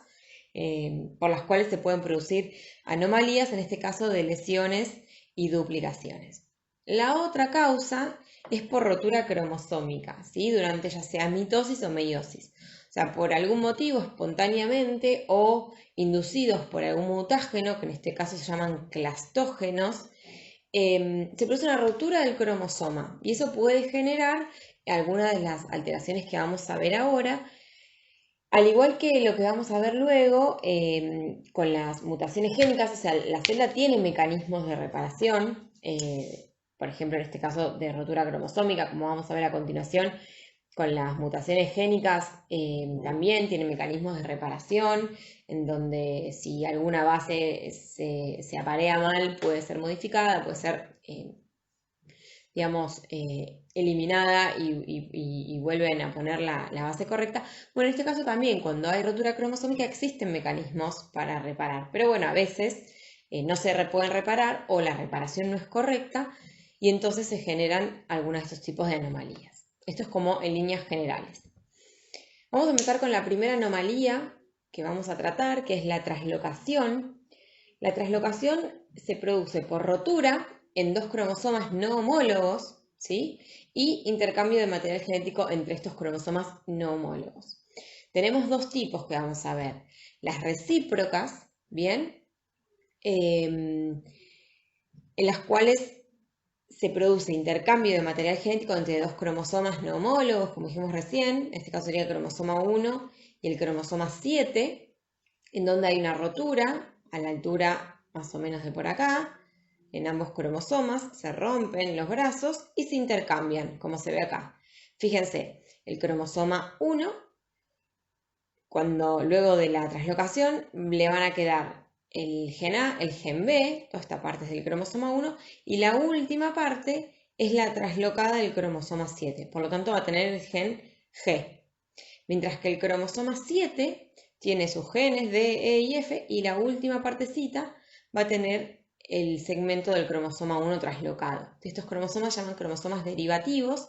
por las cuales se pueden producir anomalías, en este caso de lesiones y duplicaciones. La otra causa es por rotura cromosómica, ¿sí? Durante ya sea mitosis o meiosis. O sea, por algún motivo, espontáneamente o inducidos por algún mutágeno, que en este caso se llaman clastógenos, se produce una rotura del cromosoma y eso puede generar algunas de las alteraciones que vamos a ver ahora, al igual que lo que vamos a ver luego con las mutaciones génicas. O sea, la célula tiene mecanismos de reparación, por ejemplo en este caso de rotura cromosómica, como vamos a ver a continuación. Con las mutaciones génicas también tiene mecanismos de reparación, en donde si alguna base se aparea mal, puede ser modificada, puede ser, digamos, eliminada y vuelven a poner la base correcta. Bueno, en este caso también, cuando hay rotura cromosómica, existen mecanismos para reparar, pero bueno, a veces no se pueden reparar o la reparación no es correcta y entonces se generan algunos de estos tipos de anomalías. Esto es como en líneas generales. Vamos a empezar con la primera anomalía que vamos a tratar, que es la traslocación. La traslocación se produce por rotura en dos cromosomas no homólogos, ¿sí? Y intercambio de material genético entre estos cromosomas no homólogos. Tenemos dos tipos que vamos a ver. Las recíprocas, ¿bien? En las cuales se produce intercambio de material genético entre dos cromosomas no homólogos, como dijimos recién. En este caso sería el cromosoma 1 y el cromosoma 7, en donde hay una rotura a la altura más o menos de por acá. En ambos cromosomas se rompen los brazos y se intercambian, como se ve acá. Fíjense, el cromosoma 1, cuando luego de la traslocación le van a quedar el gen A, el gen B, toda esta parte es del cromosoma 1, y la última parte es la traslocada del cromosoma 7, por lo tanto va a tener el gen G. Mientras que el cromosoma 7 tiene sus genes D, E y F, y la última partecita va a tener el segmento del cromosoma 1 traslocado. Estos cromosomas se llaman cromosomas derivativos,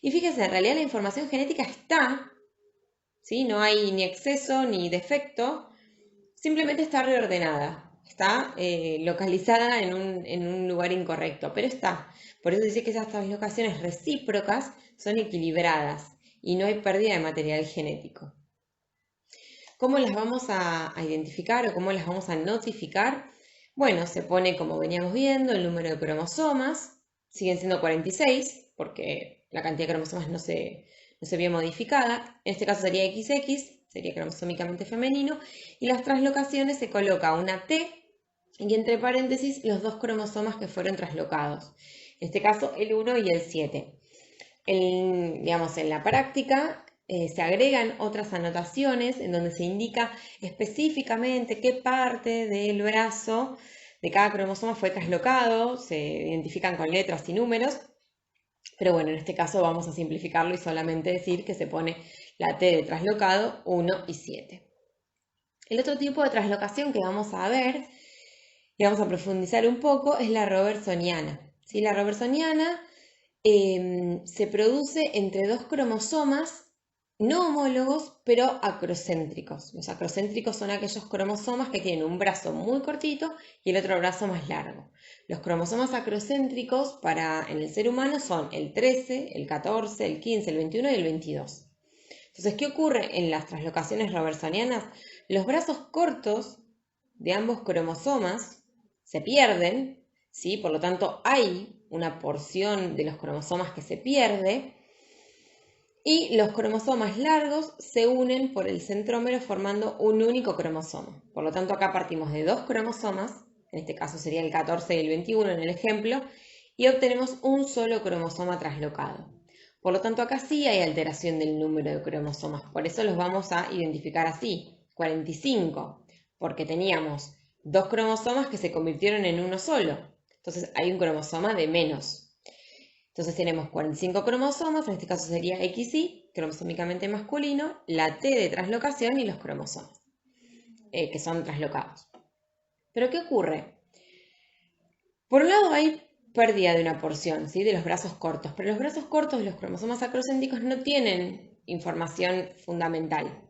y fíjense, en realidad la información genética está, ¿sí? No hay ni exceso ni defecto, simplemente está reordenada, está localizada en un lugar incorrecto, pero está. Por eso dice que esas traslocaciones recíprocas son equilibradas y no hay pérdida de material genético. ¿Cómo las vamos a identificar o cómo las vamos a notificar? Bueno, se pone, como veníamos viendo, el número de cromosomas, siguen siendo 46, porque la cantidad de cromosomas no se vio modificada. En este caso sería XX, sería cromosómicamente femenino, y las traslocaciones se coloca una T y entre paréntesis los dos cromosomas que fueron traslocados. En este caso el 1 y el 7. Digamos, en la práctica se agregan otras anotaciones en donde se indica específicamente qué parte del brazo de cada cromosoma fue traslocado, se identifican con letras y números, pero bueno, en este caso vamos a simplificarlo y solamente decir que se pone la T de traslocado 1 y 7. El otro tipo de traslocación que vamos a ver y vamos a profundizar un poco es la robertsoniana. ¿Sí? La robertsoniana se produce entre dos cromosomas no homólogos, pero acrocéntricos. Los acrocéntricos son aquellos cromosomas que tienen un brazo muy cortito y el otro brazo más largo. Los cromosomas acrocéntricos en el ser humano son el 13, el 14, el 15, el 21 y el 22. Entonces, ¿qué ocurre en las translocaciones robertsonianas? Los brazos cortos de ambos cromosomas se pierden, ¿sí? Por lo tanto, hay una porción de los cromosomas que se pierde y los cromosomas largos se unen por el centrómero formando un único cromosoma. Por lo tanto, acá partimos de dos cromosomas, en este caso sería el 14 y el 21 en el ejemplo, y obtenemos un solo cromosoma traslocado. Por lo tanto, acá sí hay alteración del número de cromosomas, por eso los vamos a identificar así, 45, porque teníamos dos cromosomas que se convirtieron en uno solo. Entonces hay un cromosoma de menos. Entonces tenemos 45 cromosomas, en este caso sería XY, cromosómicamente masculino, la T de translocación y los cromosomas, que son traslocados. ¿Pero qué ocurre? Por un lado hay pérdida de una porción, ¿sí? De los brazos cortos, pero los brazos cortos, los cromosomas acrocéntricos, no tienen información fundamental.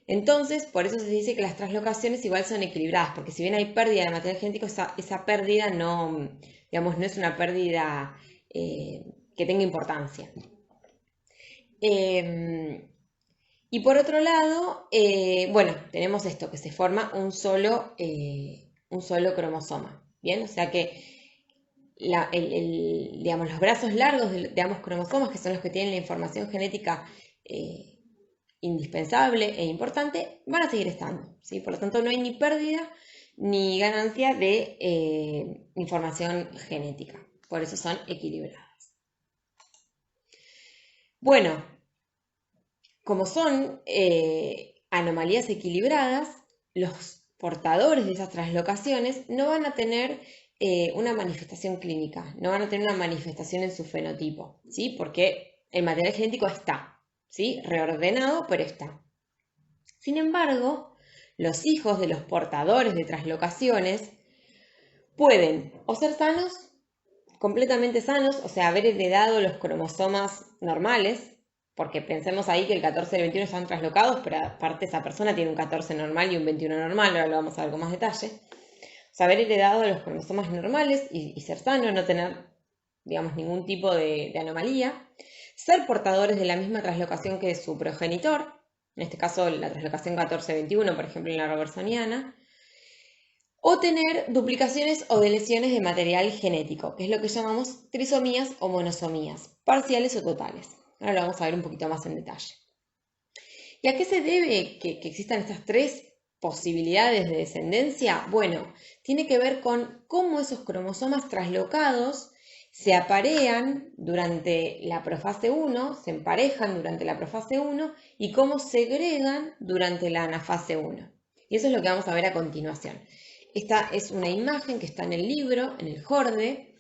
Entonces, por eso se dice que las translocaciones igual son equilibradas, porque si bien hay pérdida de material genético, esa pérdida no, digamos, no es una pérdida que tenga importancia. Y por otro lado, bueno, tenemos esto, que se forma un solo cromosoma, ¿bien? O sea que digamos, los brazos largos de ambos cromosomas, que son los que tienen la información genética indispensable e importante, van a seguir estando, ¿sí? Por lo tanto, no hay ni pérdida ni ganancia de información genética. Por eso son equilibradas. Bueno, como son anomalías equilibradas, los portadores de esas translocaciones no van a tener una manifestación clínica, no van a tener una manifestación en su fenotipo, ¿sí? Porque el material genético está, ¿sí? Reordenado, pero está. Sin embargo, los hijos de los portadores de translocaciones pueden o ser sanos, completamente sanos, o sea, haber heredado los cromosomas normales, porque pensemos ahí que el 14 y el 21 están traslocados, pero aparte esa persona tiene un 14 normal y un 21 normal, ahora lo vamos a ver con más detalle. O sea, haber heredado los cromosomas normales y ser sano, no tener, digamos, ningún tipo de anomalía. Ser portadores de la misma translocación que su progenitor, en este caso la translocación 14-21, por ejemplo, en la robertsoniana. O tener duplicaciones o deleciones de material genético, que es lo que llamamos trisomías o monosomías, parciales o totales. Ahora lo vamos a ver un poquito más en detalle. ¿Y a qué se debe que existan estas tres posibilidades de descendencia? Bueno, tiene que ver con cómo esos cromosomas traslocados se aparean durante la profase 1, se emparejan durante la profase 1 y cómo segregan durante la anafase 1. Y eso es lo que vamos a ver a continuación. Esta es una imagen que está en el libro, en el Jorde.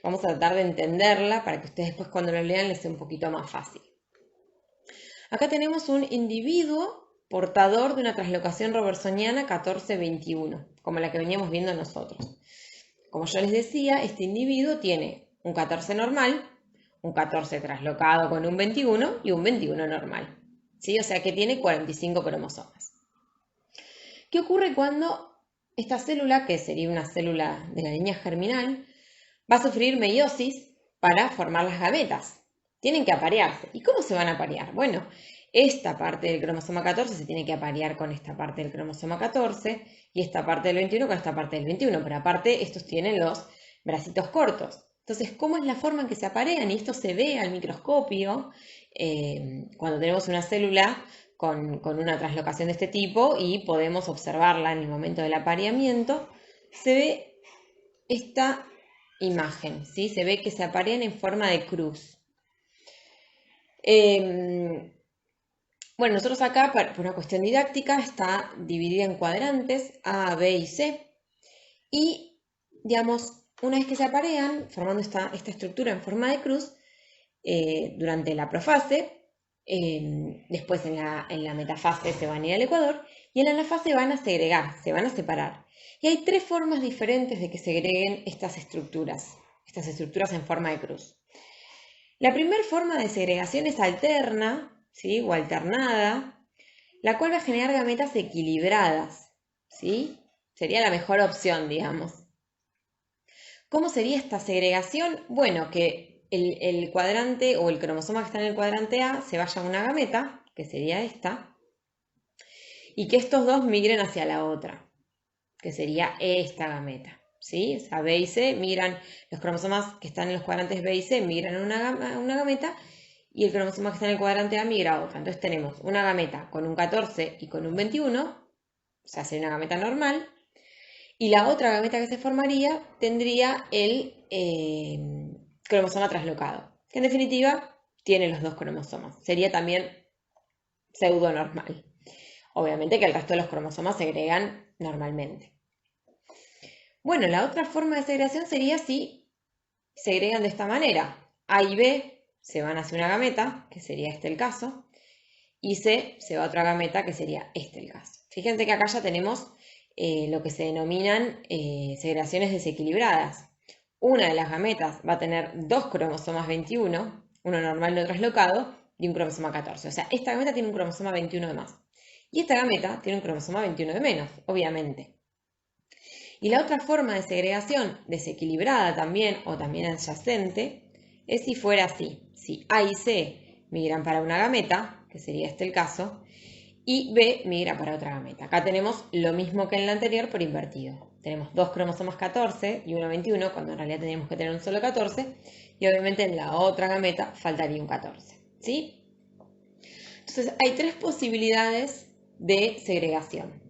Vamos a tratar de entenderla para que ustedes después cuando lo lean les sea un poquito más fácil. Acá tenemos un individuo portador de una translocación robertsoniana 14-21, como la que veníamos viendo nosotros. Como yo les decía, este individuo tiene un 14 normal, un 14 traslocado con un 21 y un 21 normal. ¿Sí? O sea que tiene 45 cromosomas. ¿Qué ocurre cuando esta célula, que sería una célula de la línea germinal, va a sufrir meiosis para formar las gametas? Tienen que aparearse. ¿Y cómo se van a aparear? Bueno, esta parte del cromosoma 14 se tiene que aparear con esta parte del cromosoma 14 y esta parte del 21 con esta parte del 21, pero aparte estos tienen los bracitos cortos. Entonces, ¿cómo es la forma en que se aparean? Y esto se ve al microscopio cuando tenemos una célula con una translocación de este tipo y podemos observarla en el momento del apareamiento. Se ve esta imagen, ¿sí? Se ve que se aparean en forma de cruz. Bueno, nosotros acá, por una cuestión didáctica, está dividida en cuadrantes A, B y C. Y, digamos, una vez que se aparean, formando esta estructura en forma de cruz, durante la profase, después en la metafase se van a ir al ecuador, y en la anafase van a segregar, se van a separar. Y hay tres formas diferentes de que segreguen estas estructuras en forma de cruz. La primera forma de segregación es alterna, ¿sí? O alternada, la cual va a generar gametas equilibradas, ¿sí? Sería la mejor opción, digamos. ¿Cómo sería esta segregación? Bueno, que el cuadrante o el cromosoma que está en el cuadrante A se vaya a una gameta, que sería esta, y que estos dos migren hacia la otra, que sería esta gameta, ¿sí? O sea, B y C migran, los cromosomas que están en los cuadrantes B y C migran a una gameta, y el cromosoma que está en el cuadrante A migra a otra. Entonces tenemos una gameta con un 14 y con un 21, o sea, sería una gameta normal, y la otra gameta que se formaría tendría el cromosoma traslocado, que en definitiva tiene los dos cromosomas. Sería también pseudo normal. Obviamente que el resto de los cromosomas se segregan normalmente. Bueno, la otra forma de segregación sería si segregan de esta manera. A y B se van hacia una gameta, que sería este el caso, y C se va a otra gameta, que sería este el caso. Fíjense que acá ya tenemos lo que se denominan segregaciones desequilibradas. Una de las gametas va a tener dos cromosomas 21, uno normal no traslocado, y un cromosoma 14. O sea, esta gameta tiene un cromosoma 21 de más. Y esta gameta tiene un cromosoma 21 de menos, obviamente. Y la otra forma de segregación desequilibrada también, o también adyacente, es si fuera así. Si A y C migran para una gameta, que sería este el caso, y B migra para otra gameta. Acá tenemos lo mismo que en la anterior, pero invertido. Tenemos dos cromosomas 14 y uno 21, cuando en realidad teníamos que tener un solo 14, y obviamente en la otra gameta faltaría un 14, ¿sí? Entonces hay tres posibilidades de segregación.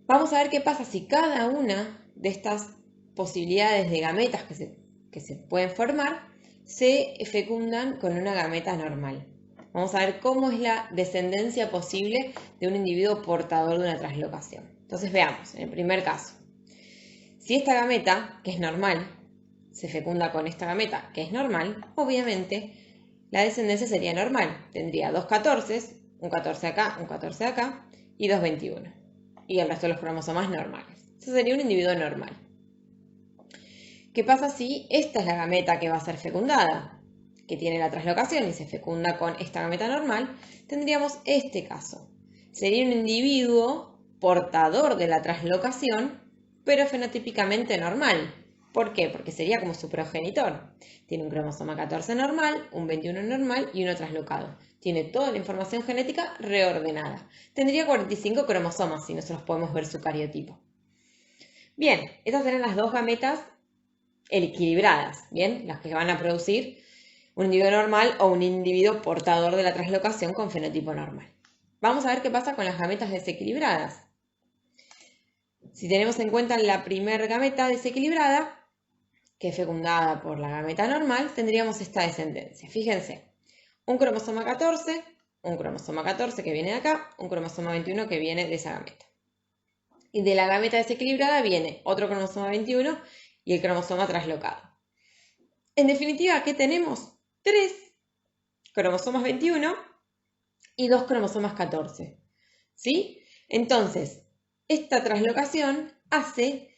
Vamos a ver qué pasa si cada una de estas posibilidades de gametas que se pueden formar se fecundan con una gameta normal. Vamos a ver cómo es la descendencia posible de un individuo portador de una translocación. Entonces veamos, en el primer caso, si esta gameta, que es normal, se fecunda con esta gameta, que es normal, obviamente la descendencia sería normal. Tendría dos 14, un 14 acá, un 14 acá y dos 21. Y el resto de los cromosomas normales. Eso sería un individuo normal. ¿Qué pasa si esta es la gameta que va a ser fecundada? Que tiene la translocación y se fecunda con esta gameta normal, tendríamos este caso. Sería un individuo portador de la translocación, pero fenotípicamente normal. ¿Por qué? Porque sería como su progenitor. Tiene un cromosoma 14 normal, un 21 normal y uno traslocado. Tiene toda la información genética reordenada. Tendría 45 cromosomas si nosotros podemos ver su cariotipo. Bien, estas serán las dos gametas equilibradas, ¿bien? Las que van a producir un individuo normal o un individuo portador de la translocación con fenotipo normal. Vamos a ver qué pasa con las gametas desequilibradas. Si tenemos en cuenta la primera gameta desequilibrada, que es fecundada por la gameta normal, tendríamos esta descendencia. Fíjense, un cromosoma 14 que viene de acá, un cromosoma 21 que viene de esa gameta. Y de la gameta desequilibrada viene otro cromosoma 21 y el cromosoma traslocado. En definitiva, ¿qué tenemos? 3 cromosomas 21 y 2 cromosomas 14. ¿Sí? Entonces, esta translocación hace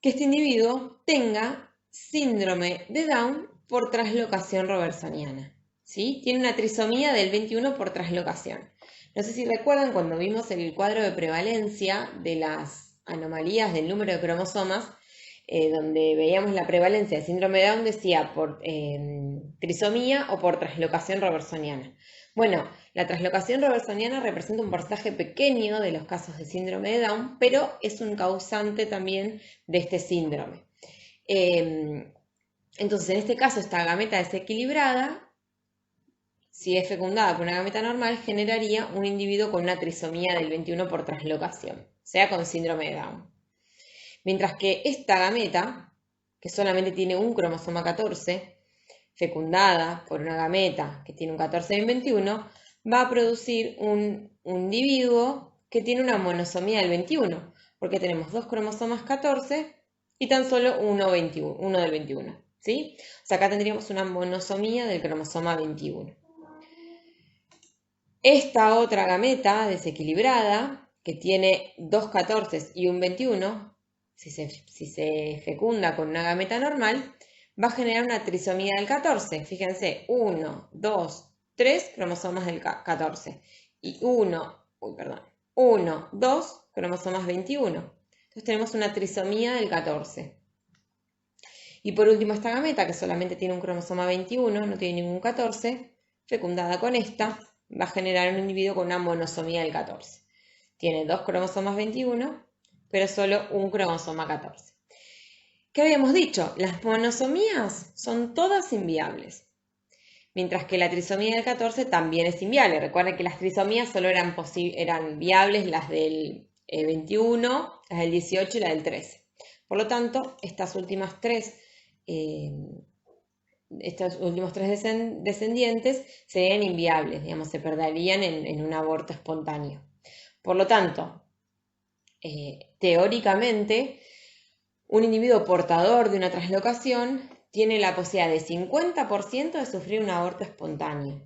que este individuo tenga síndrome de Down por translocación robertsoniana. ¿Sí? Tiene una trisomía del 21 por translocación. No sé si recuerdan cuando vimos el cuadro de prevalencia de las anomalías del número de cromosomas, donde veíamos la prevalencia del síndrome de Down, decía por trisomía o por translocación robertsoniana. Bueno, la translocación robertsoniana representa un porcentaje pequeño de los casos de síndrome de Down, pero es un causante también de este síndrome. Entonces, en este caso, esta gameta desequilibrada, si es fecundada por una gameta normal, generaría un individuo con una trisomía del 21 por translocación, o sea, con síndrome de Down. Mientras que esta gameta, que solamente tiene un cromosoma 14, fecundada por una gameta que tiene un 14 y un 21, va a producir un individuo que tiene una monosomía del 21, porque tenemos dos cromosomas 14 y tan solo uno del 21. ¿Sí? O sea, acá tendríamos una monosomía del cromosoma 21. Esta otra gameta desequilibrada, que tiene dos 14 y un 21, si se fecunda con una gameta normal, va a generar una trisomía del 14. Fíjense, 1, 2, 3 cromosomas del 14. Y 1, 2 cromosomas 21. Entonces tenemos una trisomía del 14. Y por último esta gameta, que solamente tiene un cromosoma 21, no tiene ningún 14, fecundada con esta, va a generar un individuo con una monosomía del 14. Tiene 2 cromosomas 21, pero solo un cromosoma 14. ¿Qué habíamos dicho? Las monosomías son todas inviables, mientras que la trisomía del 14 también es inviable. Recuerden que las trisomías solo eran viables las del 21, las del 18 y la del 13. Por lo tanto, estos últimos tres descendientes serían inviables, digamos, se perderían en un aborto espontáneo. Por lo tanto, teóricamente, un individuo portador de una translocación tiene la posibilidad de 50% de sufrir un aborto espontáneo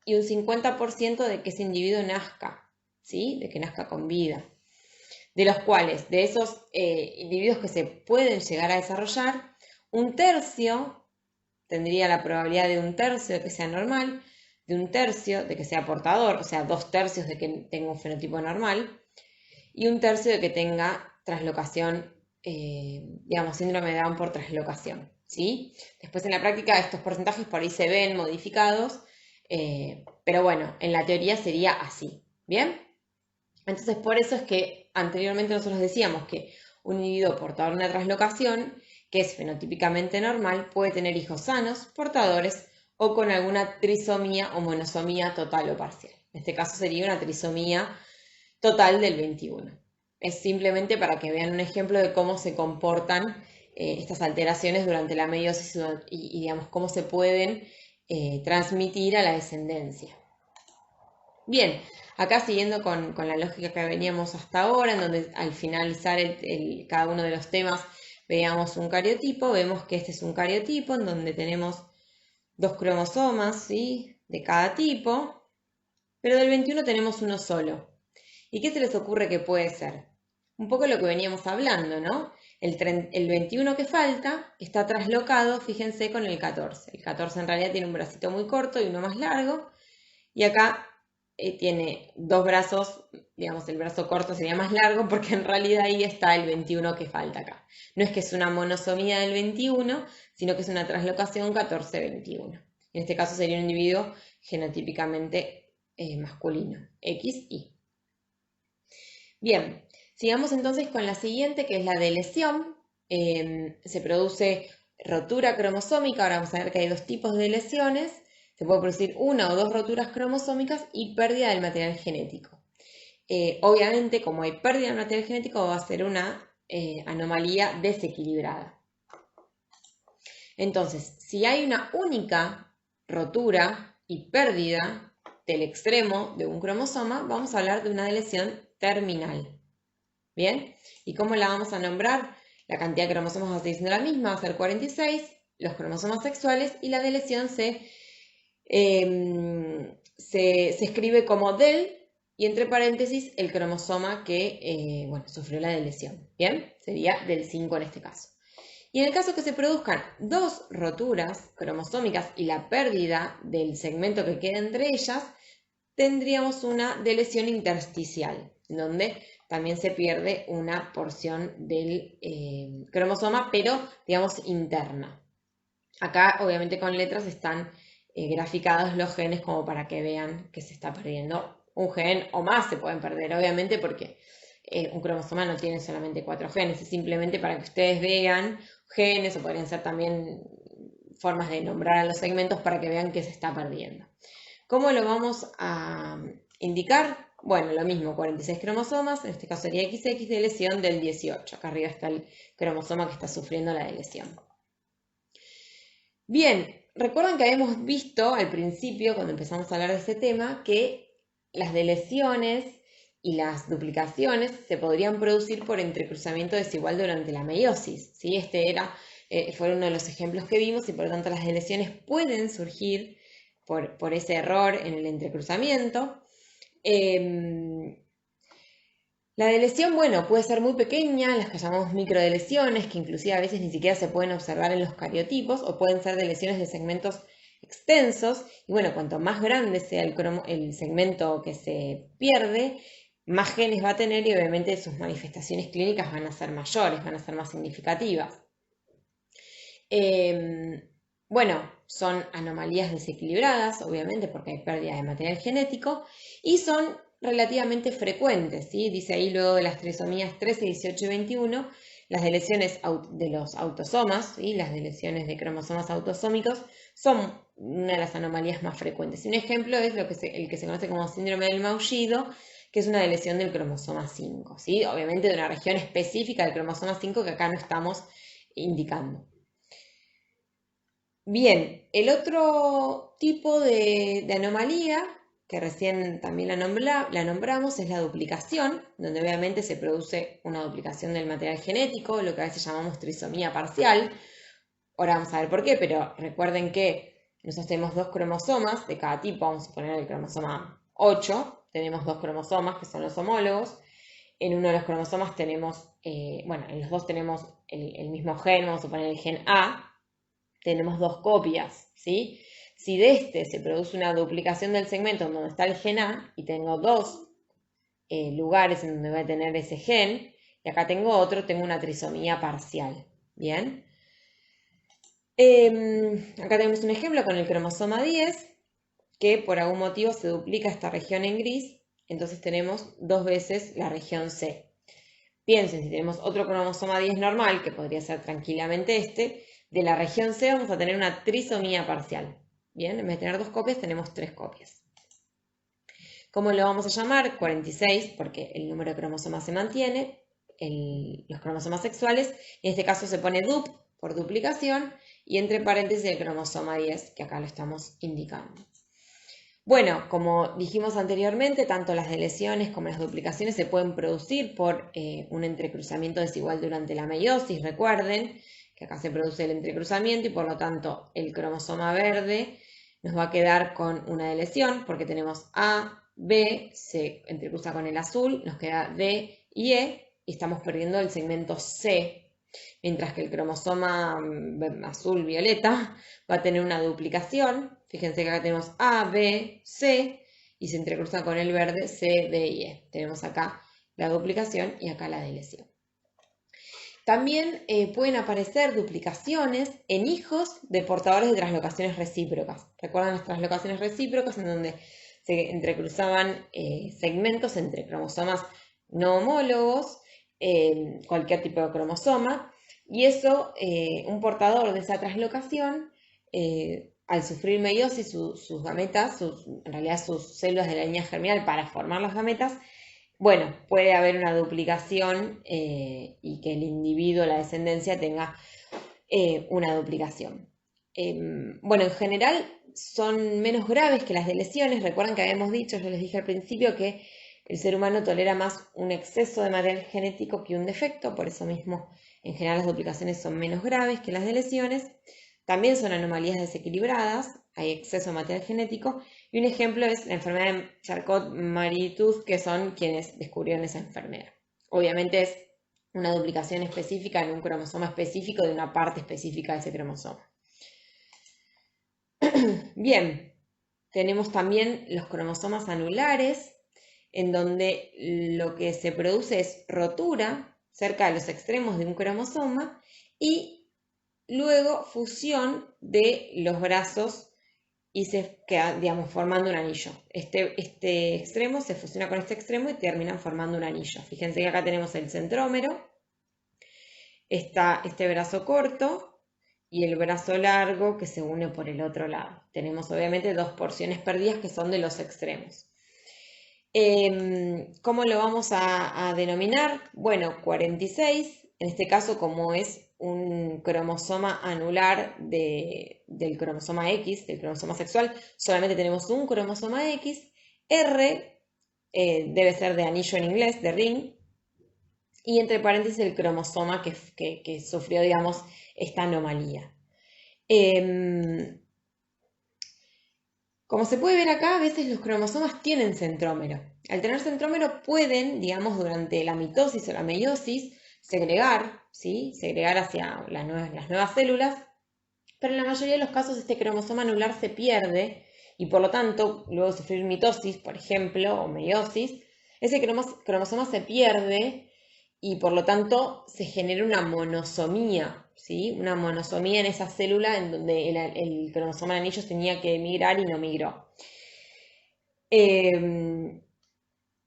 y un 50% de que ese individuo nazca, ¿sí? De que nazca con vida. De los cuales, de esos individuos que se pueden llegar a desarrollar, un tercio tendría la probabilidad de un tercio de que sea normal, de un tercio de que sea portador, o sea, 2/3 de que tenga un fenotipo normal, y un tercio de que tenga translocación, digamos, síndrome de Down por translocación, ¿sí? Después en la práctica estos porcentajes por ahí se ven modificados, pero bueno, en la teoría sería así, ¿bien? Entonces por eso es que anteriormente nosotros decíamos que un individuo portador de una translocación, que es fenotípicamente normal, puede tener hijos sanos, portadores o con alguna trisomía o monosomía total o parcial. En este caso sería una trisomía total del 21. Es simplemente para que vean un ejemplo de cómo se comportan estas alteraciones durante la meiosis y digamos, cómo se pueden transmitir a la descendencia. Bien, acá siguiendo con la lógica que veníamos hasta ahora, en donde al finalizar cada uno de los temas veíamos un cariotipo, vemos que este es un cariotipo en donde tenemos 2 cromosomas, ¿sí? De cada tipo, pero del 21 tenemos uno solo. ¿Y qué se les ocurre que puede ser? Un poco lo que veníamos hablando, ¿no? El 21 que falta está traslocado, fíjense, con el 14. El 14 en realidad tiene un bracito muy corto y uno más largo, y acá tiene 2 brazos, digamos, el brazo corto sería más largo porque en realidad ahí está el 21 que falta acá. No es que es una monosomía del 21, sino que es una translocación 14-21. En este caso sería un individuo genotípicamente masculino, XY. Bien, sigamos entonces con la siguiente, que es la de lesión. Se produce rotura cromosómica. Ahora vamos a ver que hay 2 tipos de lesiones. Se puede producir 1 o 2 roturas cromosómicas y pérdida del material genético. Obviamente, como hay pérdida del material genético, va a ser una anomalía desequilibrada. Entonces, si hay una única rotura y pérdida del extremo de un cromosoma, vamos a hablar de una lesión terminal. ¿Bien? ¿Y cómo la vamos a nombrar? La cantidad de cromosomas va a seguir siendo la misma, va a ser 46, los cromosomas sexuales, y la deleción se escribe como del, y entre paréntesis, el cromosoma que sufrió la deleción. ¿Bien? Sería del 5 en este caso. Y en el caso que se produzcan 2 roturas cromosómicas y la pérdida del segmento que queda entre ellas, tendríamos una deleción intersticial, donde también se pierde una porción del cromosoma, pero digamos interna. Acá obviamente con letras están graficados los genes como para que vean que se está perdiendo un gen o más. Se pueden perder obviamente porque un cromosoma no tiene solamente 4 genes, es simplemente para que ustedes vean genes, o podrían ser también formas de nombrar a los segmentos para que vean que se está perdiendo. ¿Cómo lo vamos a indicar? Bueno, lo mismo, 46 cromosomas, en este caso sería XX de lesión del 18. Acá arriba está el cromosoma que está sufriendo la deleción. Bien, recuerdan que habíamos visto al principio, cuando empezamos a hablar de este tema, que las deleciones y las duplicaciones se podrían producir por entrecruzamiento desigual durante la meiosis, ¿sí? Este fue uno de los ejemplos que vimos, y por lo tanto las deleciones pueden surgir por ese error en el entrecruzamiento. La deleción, bueno, puede ser muy pequeña, las que llamamos microdeleciones, que inclusive a veces ni siquiera se pueden observar en los cariotipos, o pueden ser deleciones de segmentos extensos. Y bueno, cuanto más grande sea el segmento que se pierde, más genes va a tener y obviamente sus manifestaciones clínicas van a ser mayores, van a ser más significativas. Bueno, son anomalías desequilibradas, obviamente, porque hay pérdida de material genético, y son relativamente frecuentes, ¿sí? Dice ahí luego de las trisomías 13, 18 y 21, las deleciones de los autosomas, ¿sí? Las deleciones de cromosomas autosómicos son una de las anomalías más frecuentes. Y un ejemplo es el que se conoce como síndrome del maullido, que es una deleción del cromosoma 5, ¿sí? Obviamente de una región específica del cromosoma 5 que acá no estamos indicando. Bien, el otro tipo de anomalía, que recién también la nombramos, es la duplicación, donde obviamente se produce una duplicación del material genético, lo que a veces llamamos trisomía parcial. Ahora vamos a ver por qué, pero recuerden que nosotros tenemos dos cromosomas de cada tipo, vamos a poner el cromosoma 8, tenemos dos cromosomas que son los homólogos. En uno de los cromosomas tenemos, bueno, en los dos tenemos el mismo gen, vamos a poner el gen A, tenemos dos copias, ¿sí? Si de este se produce una duplicación del segmento en donde está el gen A y tengo dos lugares en donde voy a tener ese gen, y acá tengo otro, tengo una trisomía parcial, ¿bien? Acá tenemos un ejemplo con el cromosoma 10, que por algún motivo se duplica esta región en gris, entonces tenemos dos veces la región C. Piensen, si tenemos otro cromosoma 10 normal, que podría ser tranquilamente este, de la región C vamos a tener una trisomía parcial. Bien, en vez de tener dos copias, tenemos tres copias. ¿Cómo lo vamos a llamar? 46, porque el número de cromosomas se mantiene, los cromosomas sexuales, en este caso se pone dup por duplicación, y entre paréntesis el cromosoma 10, que acá lo estamos indicando. Bueno, como dijimos anteriormente, tanto las deleciones como las duplicaciones se pueden producir por un entrecruzamiento desigual durante la meiosis. Recuerden que acá se produce el entrecruzamiento y por lo tanto el cromosoma verde nos va a quedar con una deleción porque tenemos A, B, se entrecruza con el azul, nos queda D y E y estamos perdiendo el segmento C. Mientras que el cromosoma azul-violeta va a tener una duplicación. Fíjense que acá tenemos A, B, C y se entrecruza con el verde C, D y E. Tenemos acá la duplicación y acá la deleción. También pueden aparecer duplicaciones en hijos de portadores de translocaciones recíprocas. ¿Recuerdan las translocaciones recíprocas en donde se entrecruzaban segmentos entre cromosomas no homólogos, cualquier tipo de cromosoma? Y eso, un portador de esa translocación, al sufrir meiosis, sus gametas, en realidad sus células de la línea germinal para formar las gametas, bueno, puede haber una duplicación y que el individuo, la descendencia, tenga una duplicación. Bueno, en general son menos graves que las de lesiones. Recuerdan que habíamos dicho, yo les dije al principio, que el ser humano tolera más un exceso de material genético que un defecto, por eso mismo en general las duplicaciones son menos graves que las de lesiones. También son anomalías desequilibradas, hay exceso de material genético, y un ejemplo es la enfermedad de Charcot-Marie-Tooth, que son quienes descubrieron esa enfermedad. Obviamente es una duplicación específica en un cromosoma específico de una parte específica de ese cromosoma. Bien, tenemos también los cromosomas anulares, en donde lo que se produce es rotura cerca de los extremos de un cromosoma y luego fusión de los brazos y se queda, digamos, formando un anillo. Este extremo se fusiona con este extremo y terminan formando un anillo. Fíjense que acá tenemos el centrómero, está este brazo corto y el brazo largo que se une por el otro lado. Tenemos obviamente dos porciones perdidas que son de los extremos. ¿Cómo lo vamos a denominar? Bueno, 46, en este caso como es un cromosoma anular del cromosoma X, del cromosoma sexual, solamente tenemos un cromosoma X. R debe ser de anillo en inglés, de ring, y entre paréntesis el cromosoma que sufrió, digamos, esta anomalía. Como se puede ver acá, a veces los cromosomas tienen centrómero. al tener centrómero pueden, digamos, durante la mitosis o la meiosis, segregar, ¿sí? Segregar hacia las nuevas células, pero en la mayoría de los casos este cromosoma anular se pierde y por lo tanto, luego de sufrir mitosis, por ejemplo, o meiosis, ese cromosoma se pierde y por lo tanto se genera una monosomía, ¿sí? Una monosomía en esa célula en donde el cromosoma de anillos tenía que migrar y no migró.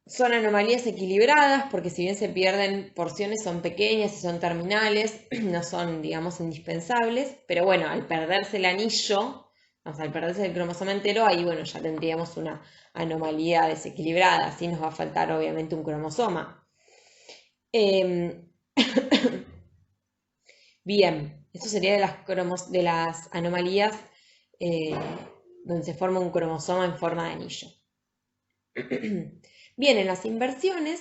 Son anomalías equilibradas porque si bien se pierden porciones son pequeñas y son terminales, no son, digamos, indispensables, pero bueno, al perderse el anillo, o sea, al perderse el cromosoma entero, ahí bueno, ya tendríamos una anomalía desequilibrada, así nos va a faltar obviamente un cromosoma. Bien, esto sería de las anomalías eh, donde se forma un cromosoma en forma de anillo. Bien, en las inversiones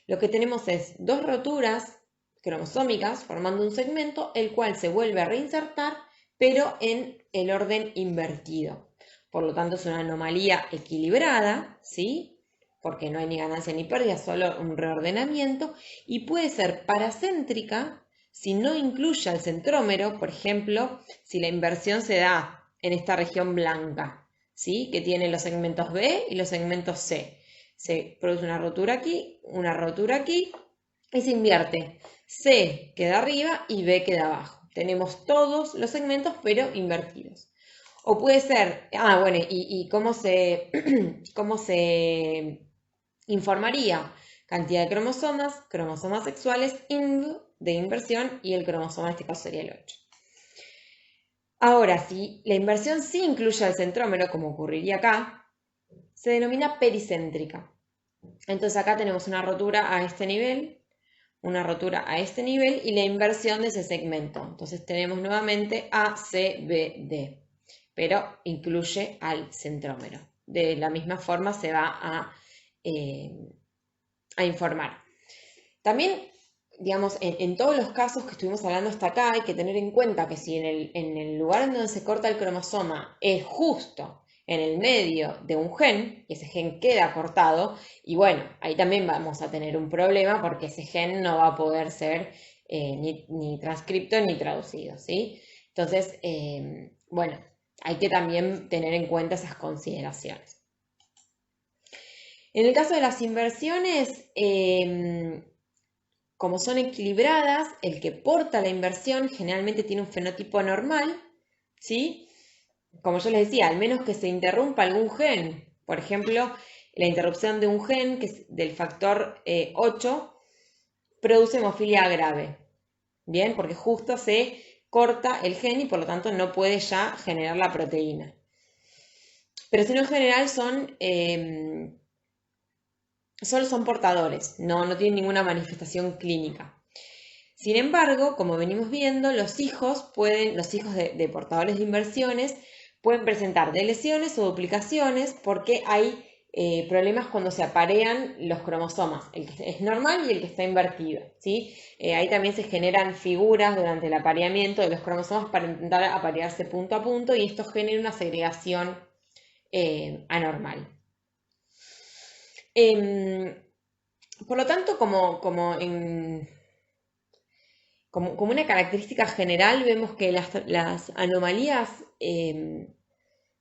lo que tenemos es dos roturas cromosómicas formando un segmento, el cual se vuelve a reinsertar, pero en el orden invertido. Por lo tanto, es una anomalía equilibrada, ¿sí? Porque no hay ni ganancia ni pérdida, solo un reordenamiento, y puede ser paracéntrica si no incluye al centrómero, por ejemplo, si la inversión se da en esta región blanca, ¿sí? Que tiene los segmentos B y los segmentos C. Se produce una rotura aquí y se invierte. C queda arriba y B queda abajo. Tenemos todos los segmentos pero invertidos. O puede ser, bueno, y cómo se, cómo se informaría cantidad de cromosomas sexuales de inversión y el cromosoma en este caso sería el 8. Ahora, si la inversión sí incluye al centrómero, como ocurriría acá, se denomina pericéntrica. Entonces acá tenemos una rotura a este nivel, una rotura a este nivel y la inversión de ese segmento. Entonces tenemos nuevamente ACBD, pero incluye al centrómero. De la misma forma se va a informar. También, digamos, en todos los casos que estuvimos hablando hasta acá, hay que tener en cuenta que si en el lugar en donde se corta el cromosoma es justo en el medio de un gen, y ese gen queda cortado, y bueno, ahí también vamos a tener un problema porque ese gen no va a poder ser ni transcripto ni traducido, ¿sí? Entonces, bueno, hay que también tener en cuenta esas consideraciones. En el caso de las inversiones, como son equilibradas, el que porta la inversión generalmente tiene un fenotipo normal, ¿sí? Como yo les decía, al menos que se interrumpa algún gen. Por ejemplo, la interrupción de un gen, que es del factor 8, produce hemofilia grave. Bien, porque justo se corta el gen y por lo tanto no puede ya generar la proteína. Pero si no, en general solo son portadores, no tienen ninguna manifestación clínica. Sin embargo, como venimos viendo, los hijos de portadores de inversiones pueden presentar deleciones o duplicaciones porque hay problemas cuando se aparean los cromosomas, el que es normal y el que está invertido, ¿sí? Ahí también se generan figuras durante el apareamiento de los cromosomas para intentar aparearse punto a punto y esto genera una segregación anormal. Por lo tanto, como una característica general, vemos que las anomalías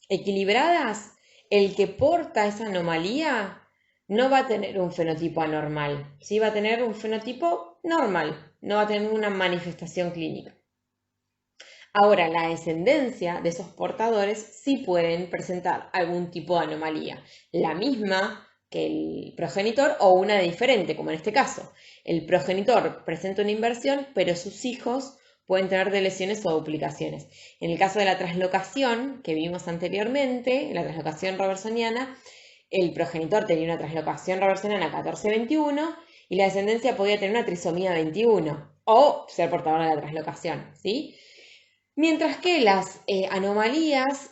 equilibradas, el que porta esa anomalía no va a tener un fenotipo anormal, ¿sí? Va a tener un fenotipo normal, no va a tener una manifestación clínica. Ahora, la descendencia de esos portadores sí pueden presentar algún tipo de anomalía, la misma que el progenitor o una diferente, como en este caso. El progenitor presenta una inversión, pero sus hijos pueden tener deleciones o duplicaciones. En el caso de la translocación que vimos anteriormente, la translocación robertsoniana, el progenitor tenía una translocación robertsoniana 14-21 y la descendencia podía tener una trisomía 21 o ser portador de la translocación, ¿sí? Mientras que las anomalías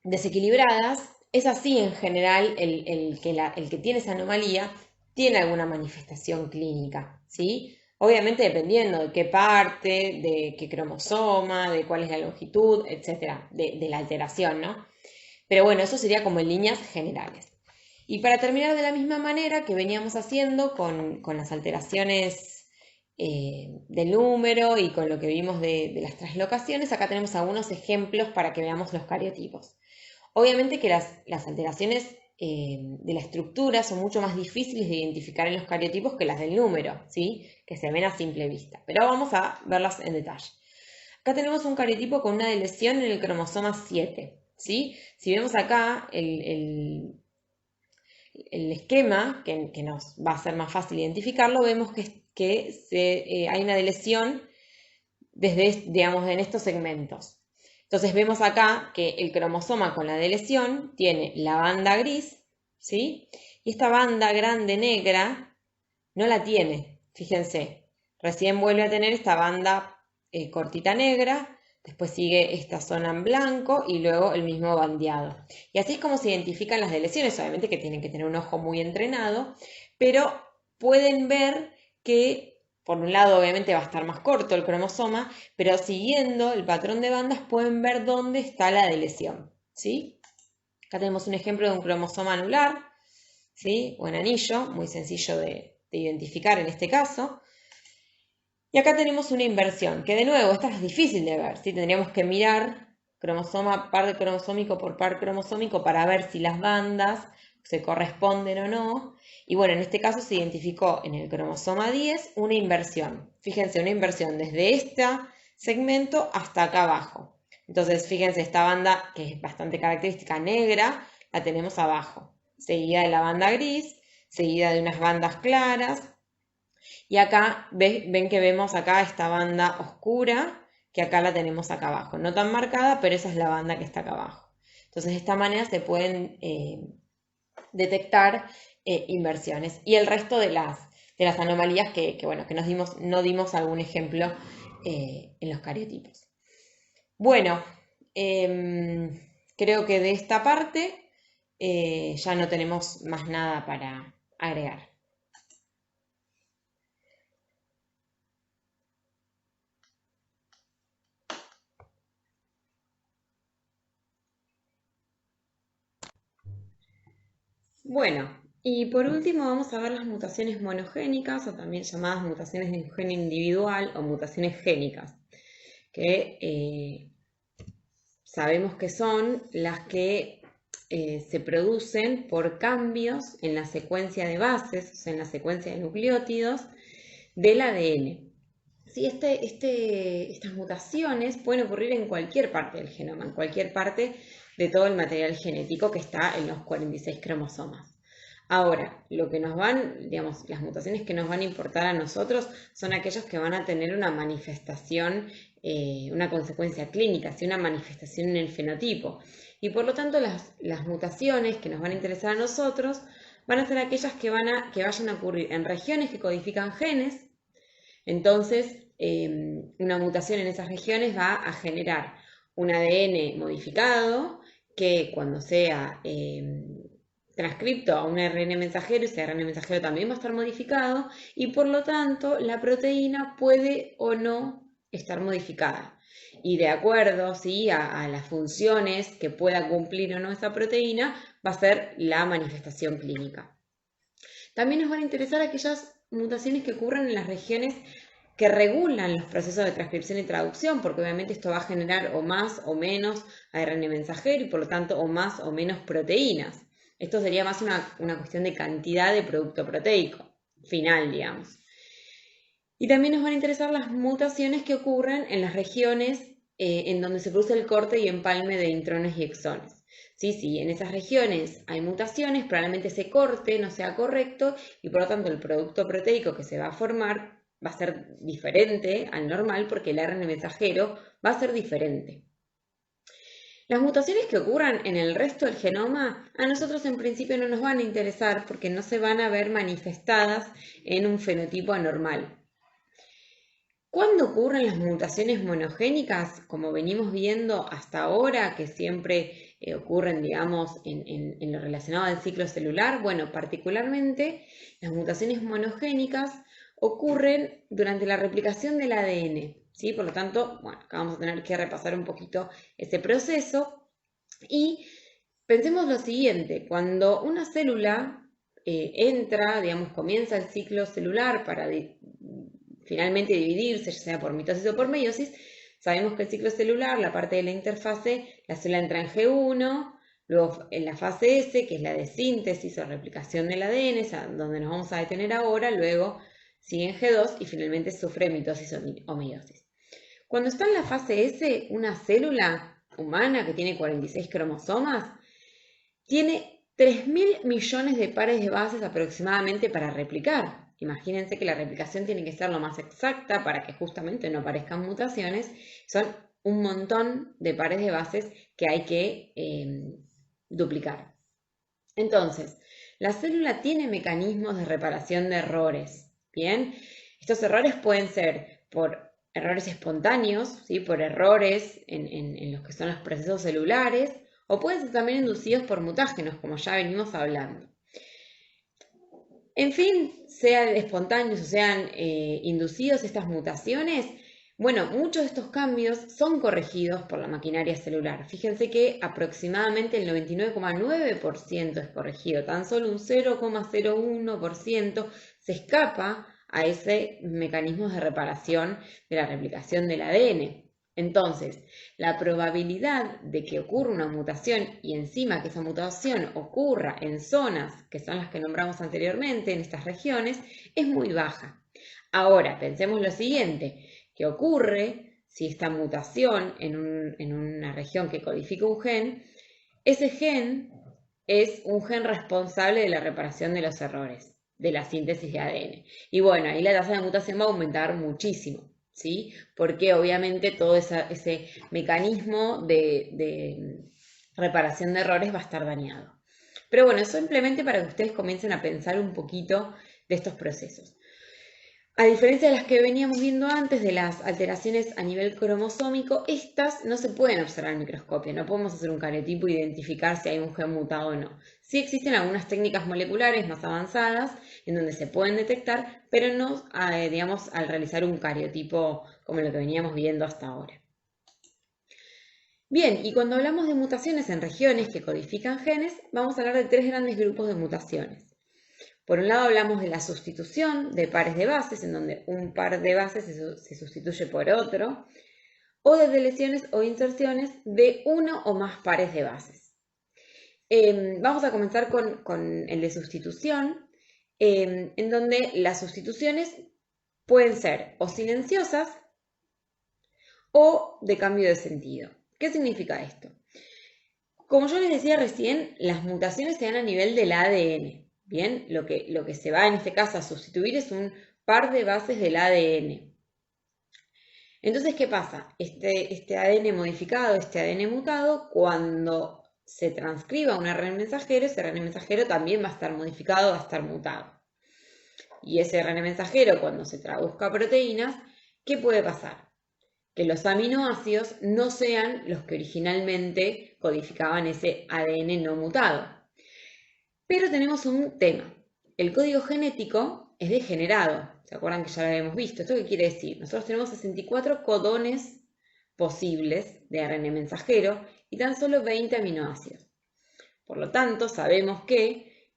desequilibradas, es así en general, el que tiene esa anomalía tiene alguna manifestación clínica, ¿sí? Obviamente dependiendo de qué parte, de qué cromosoma, de cuál es la longitud, etcétera, de la alteración, ¿no? Pero bueno, eso sería como en líneas generales. Y para terminar de la misma manera que veníamos haciendo con las alteraciones del número y con lo que vimos de las translocaciones, acá tenemos algunos ejemplos para que veamos los cariotipos. Obviamente que las alteraciones de la estructura son mucho más difíciles de identificar en los cariotipos que las del número, ¿sí? Que se ven a simple vista, pero vamos a verlas en detalle. Acá tenemos un cariotipo con una deleción en el cromosoma 7, ¿sí? Si vemos acá el esquema, que nos va a ser más fácil identificarlo, vemos que hay una deleción desde, digamos, en estos segmentos. Entonces vemos acá que el cromosoma con la deleción tiene la banda gris, ¿sí? Y esta banda grande negra no la tiene, fíjense. Recién vuelve a tener esta banda cortita negra, después sigue esta zona en blanco y luego el mismo bandeado. Y así es como se identifican las deleciones, obviamente que tienen que tener un ojo muy entrenado, pero pueden ver que por un lado obviamente va a estar más corto el cromosoma, pero siguiendo el patrón de bandas pueden ver dónde está la deleción, ¿sí? Acá tenemos un ejemplo de un cromosoma anular, ¿sí? O en anillo, muy sencillo de identificar en este caso. Y acá tenemos una inversión, que de nuevo, esta es difícil de ver, ¿sí? Tendríamos que mirar cromosoma, par cromosómico por par cromosómico para ver si las bandas se corresponden o no. Y bueno, en este caso se identificó en el cromosoma 10 una inversión. Fíjense, una inversión desde este segmento hasta acá abajo. Entonces, fíjense, esta banda, que es bastante característica, negra, la tenemos abajo, seguida de la banda gris, seguida de unas bandas claras. Y acá ven que vemos acá esta banda oscura, que acá la tenemos acá abajo. No tan marcada, pero esa es la banda que está acá abajo. Entonces, de esta manera se pueden detectar inversiones. Y el resto de las anomalías bueno, que no dimos algún ejemplo en los cariotipos. Bueno, creo que de esta parte ya no tenemos más nada para agregar. Bueno, y por último vamos a ver las mutaciones monogénicas o también llamadas mutaciones de un gen individual o mutaciones génicas, que sabemos que son las que se producen por cambios en la secuencia de bases, o sea, en la secuencia de nucleótidos del ADN. Sí, estas mutaciones pueden ocurrir en cualquier parte del genoma, en cualquier parte de todo el material genético que está en los 46 cromosomas. Ahora, lo que nos van, digamos, las mutaciones que nos van a importar a nosotros son aquellas que van a tener una manifestación, una consecuencia clínica, una manifestación en el fenotipo. Y por lo tanto, las mutaciones que nos van a interesar a nosotros van a ser aquellas que vayan a ocurrir en regiones que codifican genes. Entonces, una mutación en esas regiones va a generar un ADN modificado que cuando sea transcripto a un ARN mensajero, ese ARN mensajero también va a estar modificado y por lo tanto la proteína puede o no estar modificada. Y de acuerdo, ¿sí?, a las funciones que pueda cumplir o no esa proteína, va a ser la manifestación clínica. También nos van a interesar aquellas mutaciones que ocurren en las regiones que regulan los procesos de transcripción y traducción, porque obviamente esto va a generar o más o menos ARN mensajero y por lo tanto o más o menos proteínas. Esto sería más una cuestión de cantidad de producto proteico final, digamos. Y también nos van a interesar las mutaciones que ocurren en las regiones en donde se produce el corte y empalme de intrones y exones. Sí, en esas regiones hay mutaciones, probablemente ese corte no sea correcto y por lo tanto el producto proteico que se va a formar va a ser diferente al normal porque el ARN mensajero va a ser diferente. Las mutaciones que ocurran en el resto del genoma a nosotros en principio no nos van a interesar porque no se van a ver manifestadas en un fenotipo anormal. ¿Cuándo ocurren las mutaciones monogénicas? Como venimos viendo hasta ahora, que siempre ocurren, digamos, en lo relacionado al ciclo celular. Bueno, particularmente las mutaciones monogénicas ocurren durante la replicación del ADN, ¿sí? Por lo tanto, bueno, acá vamos a tener que repasar un poquito ese proceso. Pensemos lo siguiente, cuando una célula entra, digamos, comienza el ciclo celular para finalmente dividirse, ya sea por mitosis o por meiosis, sabemos que el ciclo celular, la parte de la interfase, la célula entra en G1, luego en la fase S, que es la de síntesis o replicación del ADN, donde nos vamos a detener ahora, luego sigue en G2 y finalmente sufre mitosis o meiosis. Cuando está en la fase S, una célula humana que tiene 46 cromosomas, tiene 3.000 millones de pares de bases aproximadamente para replicar. Imagínense que la replicación tiene que ser lo más exacta para que justamente no aparezcan mutaciones. Son un montón de pares de bases que hay que duplicar. Entonces, la célula tiene mecanismos de reparación de errores. Bien, estos errores pueden ser por errores espontáneos, ¿sí? Por errores en los que son los procesos celulares, o pueden ser también inducidos por mutágenos, como ya venimos hablando. En fin, sean espontáneos o sean inducidos estas mutaciones, bueno, muchos de estos cambios son corregidos por la maquinaria celular. Fíjense que aproximadamente el 99,9% es corregido, tan solo un 0,01% se escapa a ese mecanismo de reparación de la replicación del ADN. Entonces, la probabilidad de que ocurra una mutación y encima que esa mutación ocurra en zonas que son las que nombramos anteriormente, en estas regiones, es muy baja. Ahora, pensemos lo siguiente, ¿qué ocurre si esta mutación en una región que codifica un gen, ese gen es un gen responsable de la reparación de los errores, de la síntesis de ADN? Y bueno, ahí la tasa de mutación va a aumentar muchísimo. ¿Sí? Porque obviamente todo ese mecanismo de reparación de errores va a estar dañado. Pero bueno, simplemente para que ustedes comiencen a pensar un poquito de estos procesos. A diferencia de las que veníamos viendo antes, de las alteraciones a nivel cromosómico, estas no se pueden observar al microscopio, no podemos hacer un cariotipo e identificar si hay un gen mutado o no. Sí existen algunas técnicas moleculares más avanzadas en donde se pueden detectar, pero no, digamos, al realizar un cariotipo como lo que veníamos viendo hasta ahora. Bien, y cuando hablamos de mutaciones en regiones que codifican genes, vamos a hablar de tres grandes grupos de mutaciones. Por un lado hablamos de la sustitución de pares de bases, en donde un par de bases se sustituye por otro, o de deleciones o inserciones de uno o más pares de bases. Vamos a comenzar con el de sustitución, en donde las sustituciones pueden ser o silenciosas o de cambio de sentido. ¿Qué significa esto? Como yo les decía recién, las mutaciones se dan a nivel del ADN. Bien, lo que se va en este caso a sustituir es un par de bases del ADN. Entonces, ¿qué pasa? Este ADN modificado, este ADN mutado, cuando se transcriba un ARN mensajero, ese ARN mensajero también va a estar modificado, va a estar mutado. Y ese ARN mensajero, cuando se traduzca a proteínas, ¿qué puede pasar? Que los aminoácidos no sean los que originalmente codificaban ese ADN no mutado. Pero tenemos un tema. El código genético es degenerado. ¿Se acuerdan que ya lo habíamos visto? ¿Esto qué quiere decir? Nosotros tenemos 64 codones posibles de ARN mensajero y tan solo 20 aminoácidos. Por lo tanto, sabemos que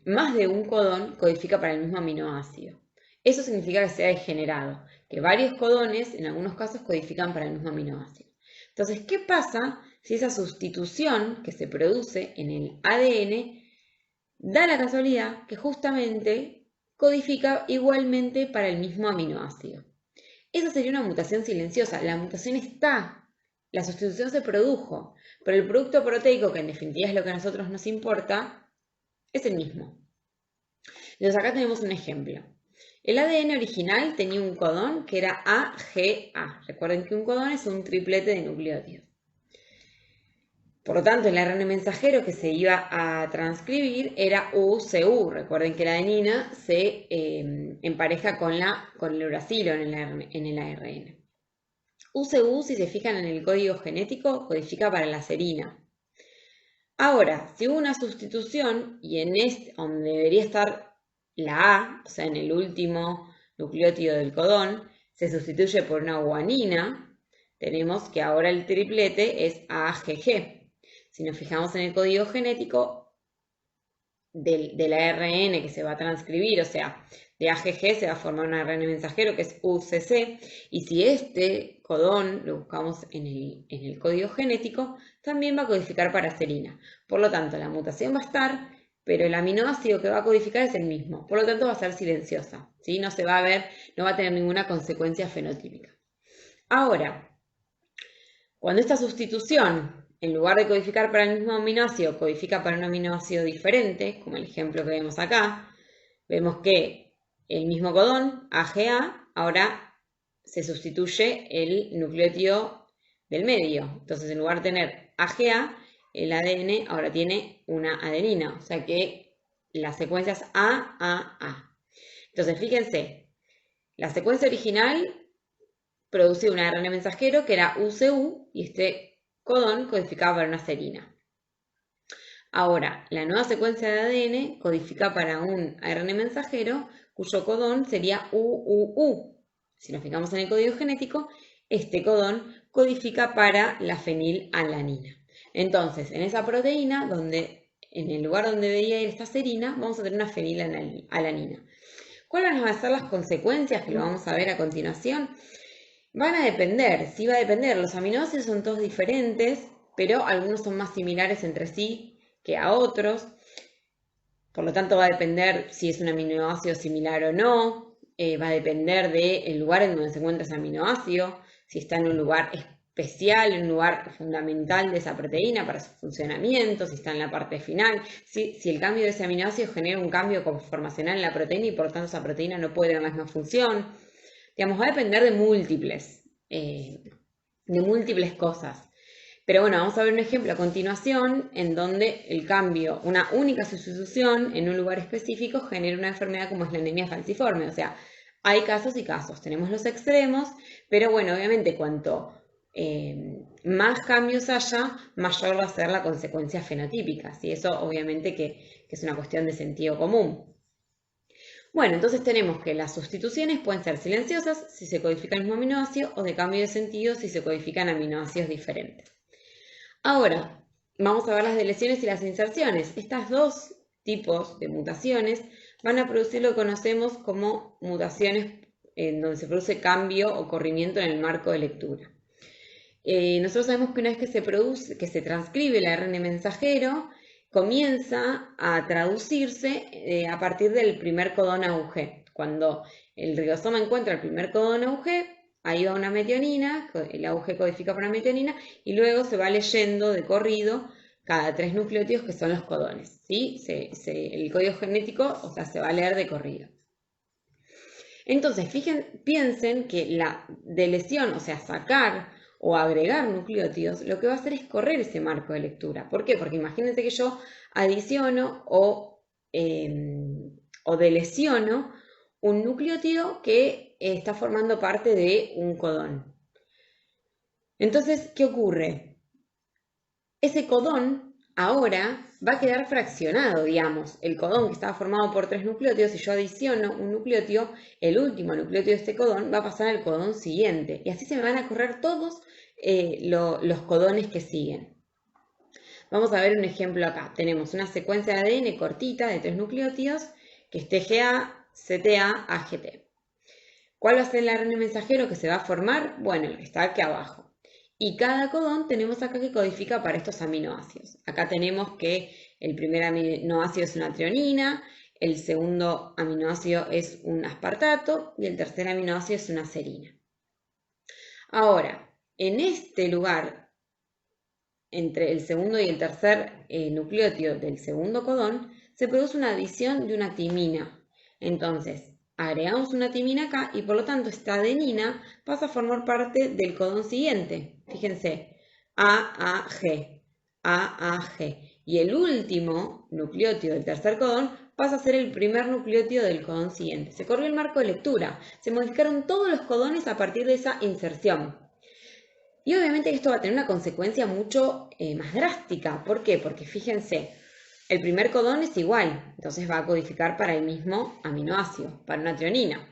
más de un codón codifica para el mismo aminoácido. Eso significa que se ha degenerado, que varios codones en algunos casos codifican para el mismo aminoácido. Entonces, ¿qué pasa si esa sustitución que se produce en el ADN da la casualidad que justamente codifica igualmente para el mismo aminoácido? Esa sería una mutación silenciosa. La mutación está, la sustitución se produjo, pero el producto proteico, que en definitiva es lo que a nosotros nos importa, es el mismo. Entonces acá tenemos un ejemplo. El ADN original tenía un codón que era AGA. Recuerden que un codón es un triplete de nucleótidos. Por lo tanto, el ARN mensajero que se iba a transcribir era UCU. Recuerden que la adenina se empareja con el uracilo en el ARN. UCU, si se fijan en el código genético, codifica para la serina. Ahora, si hubo una sustitución y en donde debería estar la A, o sea, en el último nucleótido del codón, se sustituye por una guanina, tenemos que ahora el triplete es AGG. Si nos fijamos en el código genético del ARN que se va a transcribir, o sea, de AGG se va a formar un ARN mensajero que es UCC, y si este codón lo buscamos en el código genético, también va a codificar para serina. Por lo tanto, la mutación va a estar, pero el aminoácido que va a codificar es el mismo. Por lo tanto, va a ser silenciosa, ¿sí? No se va a ver, no va a tener ninguna consecuencia fenotípica. Ahora, cuando esta sustitución, en lugar de codificar para el mismo aminoácido, codifica para un aminoácido diferente, como el ejemplo que vemos acá, vemos que el mismo codón, AGA, ahora se sustituye el nucleótido del medio. Entonces, en lugar de tener AGA, el ADN ahora tiene una adenina, o sea que la secuencia es AAA. Entonces, fíjense, la secuencia original producía un ARN mensajero que era UCU y este codón codificaba para una serina. Ahora, la nueva secuencia de ADN codifica para un ARN mensajero cuyo codón sería UUU. Si nos fijamos en el código genético, este codón codifica para la fenilalanina. Entonces, en esa proteína, en el lugar donde debería ir esta serina, vamos a tener una fenilalanina. ¿Cuáles van a ser las consecuencias que lo vamos a ver a continuación? Van a depender, sí va a depender, los aminoácidos son todos diferentes, pero algunos son más similares entre sí que a otros, por lo tanto va a depender si es un aminoácido similar o no, va a depender del lugar en donde se encuentra ese aminoácido, si está en un lugar especial, en un lugar fundamental de esa proteína para su funcionamiento, si está en la parte final, si el cambio de ese aminoácido genera un cambio conformacional en la proteína y por lo tanto esa proteína no puede dar la misma función. Digamos, va a depender de múltiples cosas. Pero bueno, vamos a ver un ejemplo a continuación en donde el cambio, una única sustitución en un lugar específico genera una enfermedad como es la anemia falciforme. O sea, hay casos y casos, tenemos los extremos, pero bueno, obviamente cuanto más cambios haya, mayor va a ser la consecuencia fenotípica. ¿Sí? Eso obviamente que es una cuestión de sentido común. Bueno, entonces tenemos que las sustituciones pueden ser silenciosas si se codifica el mismo aminoácido o de cambio de sentido si se codifican aminoácidos diferentes. Ahora, vamos a ver las deleciones y las inserciones. Estos dos tipos de mutaciones van a producir lo que conocemos como mutaciones en donde se produce cambio o corrimiento en el marco de lectura. Nosotros sabemos que una vez que se transcribe el ARN mensajero, comienza a traducirse a partir del primer codón AUG. Cuando el ribosoma encuentra el primer codón AUG, ahí va una metionina, el AUG codifica para una metionina, y luego se va leyendo de corrido cada 3 nucleótidos que son los codones. ¿Sí? El código genético, o sea, se va a leer de corrido. Entonces, piensen que la deleción, o sea, sacar o agregar nucleótidos, lo que va a hacer es correr ese marco de lectura. ¿Por qué? Porque imagínense que yo adiciono o deleciono un nucleótido que está formando parte de un codón. Entonces, ¿qué ocurre? Ese codón ahora va a quedar fraccionado, digamos. El codón que estaba formado por 3 nucleótidos, si yo adiciono un nucleótido, el último nucleótido de este codón va a pasar al codón siguiente. Y así se me van a correr todos los codones que siguen. Vamos a ver un ejemplo acá. Tenemos una secuencia de ADN cortita de 3 nucleótidos que es TGA, CTA, AGT. ¿Cuál va a ser el ARN mensajero que se va a formar? Bueno, el que está aquí abajo. Y cada codón tenemos acá que codifica para estos aminoácidos. Acá tenemos que el primer aminoácido es una trionina, el segundo aminoácido es un aspartato y el tercer aminoácido es una serina. Ahora, en este lugar, entre el segundo y el tercer nucleótido del segundo codón, se produce una adición de una timina. Entonces, agregamos una timina acá y por lo tanto esta adenina pasa a formar parte del codón siguiente. Fíjense, AAG, AAG. Y el último nucleótido del tercer codón pasa a ser el primer nucleótido del codón siguiente. Se corrió el marco de lectura. Se modificaron todos los codones a partir de esa inserción. Y obviamente esto va a tener una consecuencia mucho más drástica. ¿Por qué? Porque fíjense, el primer codón es igual, entonces va a codificar para el mismo aminoácido, para una trionina.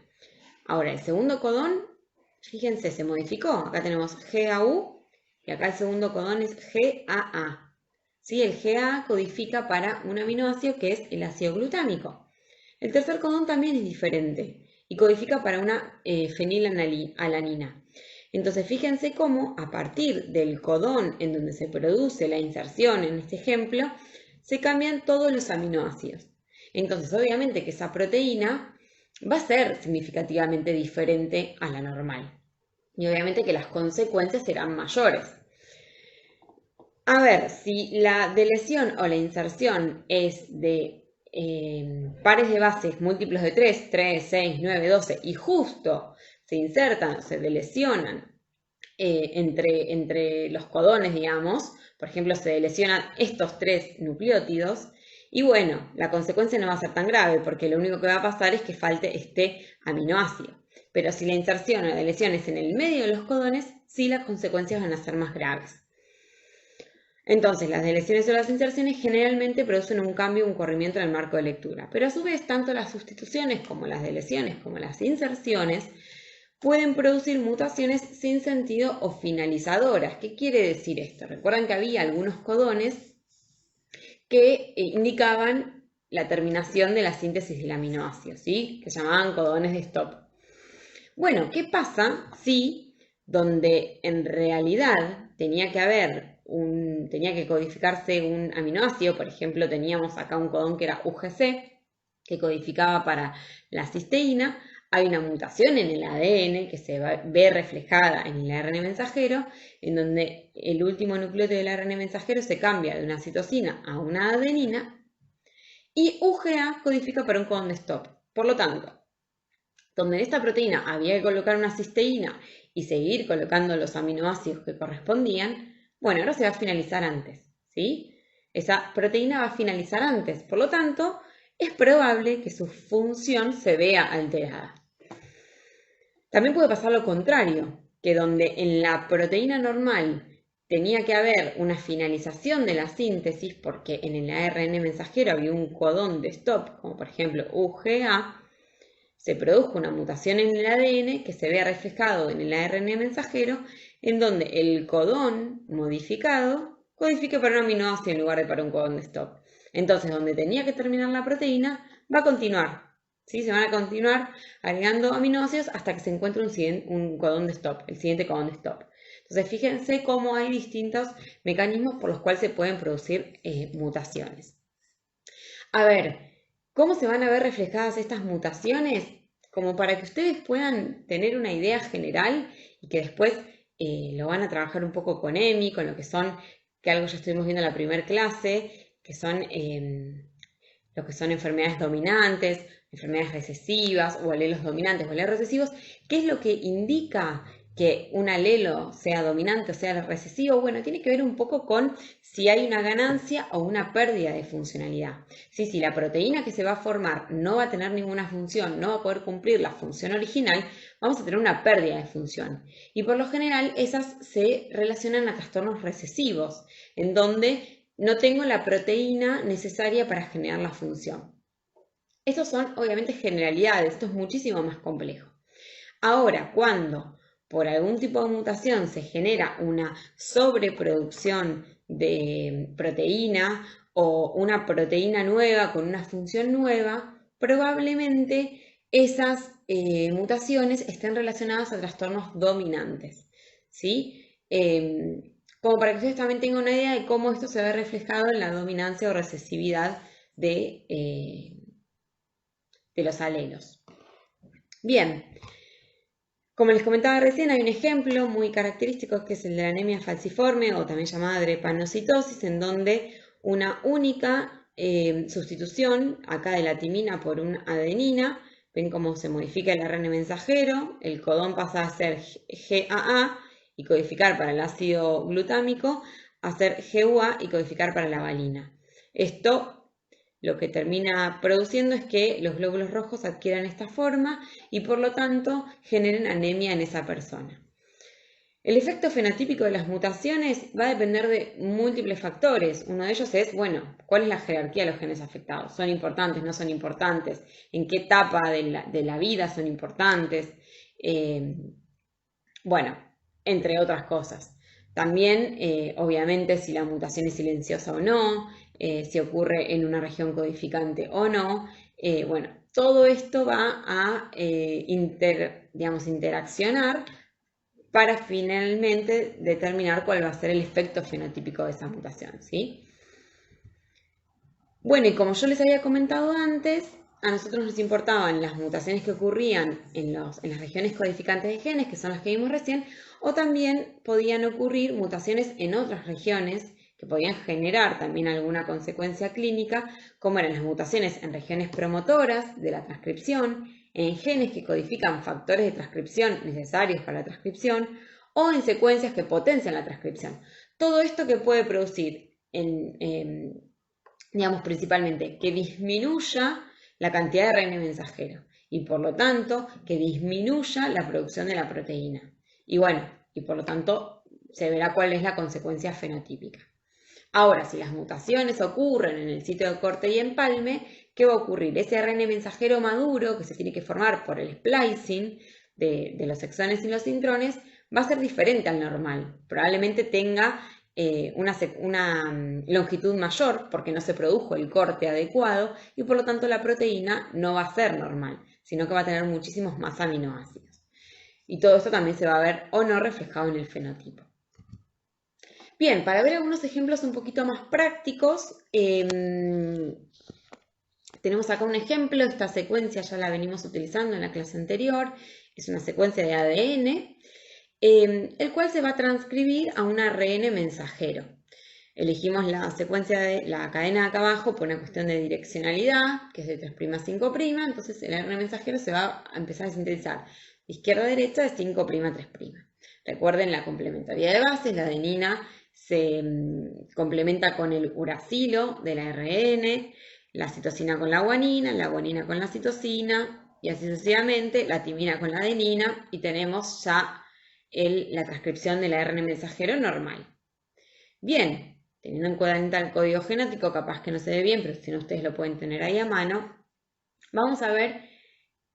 Ahora, el segundo codón, fíjense, se modificó. Acá tenemos GAU y acá el segundo codón es GAA. ¿sí? El GA codifica para un aminoácido que es el ácido glutámico. El tercer codón también es diferente y codifica para una fenilalanina. Entonces fíjense cómo a partir del codón en donde se produce la inserción en este ejemplo, se cambian todos los aminoácidos. Entonces obviamente que esa proteína va a ser significativamente diferente a la normal. Y obviamente que las consecuencias serán mayores. A ver, si la deleción o la inserción es de pares de bases múltiplos de 3, 3, 6, 9, 12, y justo se insertan, se delecionan entre los codones, digamos, por ejemplo, se delecionan estos 3 nucleótidos, y bueno, la consecuencia no va a ser tan grave, porque lo único que va a pasar es que falte este aminoácido. Pero si la inserción o la deleción es en el medio de los codones, sí las consecuencias van a ser más graves. Entonces, las deleciones o las inserciones generalmente producen un cambio o un corrimiento en el marco de lectura, pero a su vez, tanto las sustituciones como las deleciones como las inserciones pueden producir mutaciones sin sentido o finalizadoras. ¿Qué quiere decir esto? Recuerdan que había algunos codones que indicaban la terminación de la síntesis del aminoácido, ¿sí? Que se llamaban codones de stop. Bueno, ¿qué pasa si donde en realidad tenía que codificarse un aminoácido? Por ejemplo, teníamos acá un codón que era UGC, que codificaba para la cisteína. Hay una mutación en el ADN que se ve reflejada en el ARN mensajero, en donde el último nucleótido del ARN mensajero se cambia de una citosina a una adenina, y UGA codifica para un codón de stop. Por lo tanto, donde en esta proteína había que colocar una cisteína y seguir colocando los aminoácidos que correspondían, bueno, ahora se va a finalizar antes, ¿sí? Esa proteína va a finalizar antes, por lo tanto, es probable que su función se vea alterada. También puede pasar lo contrario, que donde en la proteína normal tenía que haber una finalización de la síntesis, porque en el ARN mensajero había un codón de stop, como por ejemplo UGA, se produjo una mutación en el ADN que se vea reflejado en el ARN mensajero, en donde el codón modificado codifique para un aminoácido en lugar de para un codón de stop. Entonces, donde tenía que terminar la proteína, va a continuar. ¿Sí? Se van a continuar agregando aminoácidos hasta que se encuentre un codón de stop, el siguiente codón de stop. Entonces, fíjense cómo hay distintos mecanismos por los cuales se pueden producir mutaciones. A ver, ¿cómo se van a ver reflejadas estas mutaciones? Como para que ustedes puedan tener una idea general y que después lo van a trabajar un poco con EMI, con lo que son, que algo ya estuvimos viendo en la primera clase, que son lo que son enfermedades dominantes, enfermedades recesivas o alelos dominantes o alelos recesivos. ¿Qué es lo que indica que un alelo sea dominante o sea recesivo? Bueno, tiene que ver un poco con si hay una ganancia o una pérdida de funcionalidad. Si la proteína que se va a formar no va a tener ninguna función, no va a poder cumplir la función original, vamos a tener una pérdida de función. Y por lo general esas se relacionan a trastornos recesivos, en donde no tengo la proteína necesaria para generar la función. Estos son obviamente generalidades, esto es muchísimo más complejo. Ahora, cuando por algún tipo de mutación se genera una sobreproducción de proteína o una proteína nueva con una función nueva, probablemente esas mutaciones estén relacionadas a trastornos dominantes, ¿sí? Como para que ustedes también tengan una idea de cómo esto se ve reflejado en la dominancia o recesividad de los alelos. Bien, como les comentaba recién, hay un ejemplo muy característico que es el de la anemia falciforme o también llamada drepanocitosis, en donde una única sustitución, acá de la timina por una adenina, ven cómo se modifica el ARN mensajero, el codón pasa a ser GAA y codificar para el ácido glutámico, a ser GUA y codificar para la valina. Esto lo que termina produciendo es que los glóbulos rojos adquieran esta forma y por lo tanto generen anemia en esa persona. El efecto fenotípico de las mutaciones va a depender de múltiples factores. Uno de ellos es, bueno, ¿cuál es la jerarquía de los genes afectados? ¿Son importantes? ¿No son importantes? ¿En qué etapa de la vida son importantes? Bueno, entre otras cosas. También, obviamente, si la mutación es silenciosa o no, si ocurre en una región codificante o no. Bueno, todo esto va a interaccionar para finalmente determinar cuál va a ser el efecto fenotípico de esa mutación, ¿sí? Bueno, y como yo les había comentado antes, a nosotros nos importaban las mutaciones que ocurrían en las regiones codificantes de genes, que son las que vimos recién, o también podían ocurrir mutaciones en otras regiones que podían generar también alguna consecuencia clínica, como eran las mutaciones en regiones promotoras de la transcripción, en genes que codifican factores de transcripción necesarios para la transcripción, o en secuencias que potencian la transcripción. Todo esto que puede producir digamos, principalmente que disminuya la cantidad de ARN mensajero y por lo tanto que disminuya la producción de la proteína. Y bueno, y por lo tanto se verá cuál es la consecuencia fenotípica. Ahora, si las mutaciones ocurren en el sitio de corte y empalme, ¿qué va a ocurrir? Ese ARN mensajero maduro que se tiene que formar por el splicing de los exones y los intrones va a ser diferente al normal. Probablemente tenga una longitud mayor porque no se produjo el corte adecuado y por lo tanto la proteína no va a ser normal, sino que va a tener muchísimos más aminoácidos. Y todo esto también se va a ver o no reflejado en el fenotipo. Bien, para ver algunos ejemplos un poquito más prácticos, tenemos acá un ejemplo. Esta secuencia ya la venimos utilizando en la clase anterior, es una secuencia de ADN, el cual se va a transcribir a un ARN mensajero. Elegimos la secuencia de la cadena de acá abajo por una cuestión de direccionalidad, que es de 3' a 5', entonces el ARN mensajero se va a empezar a sintetizar de izquierda a derecha de 5' a 3'. Recuerden la complementariedad de bases, la adenina se complementa con el uracilo del ARN, la citosina con la guanina con la citosina, y así sucesivamente, la timina con la adenina, y tenemos ya la transcripción del ARN mensajero normal. Bien, teniendo en cuenta el código genético, capaz que no se ve bien, pero si no ustedes lo pueden tener ahí a mano, vamos a ver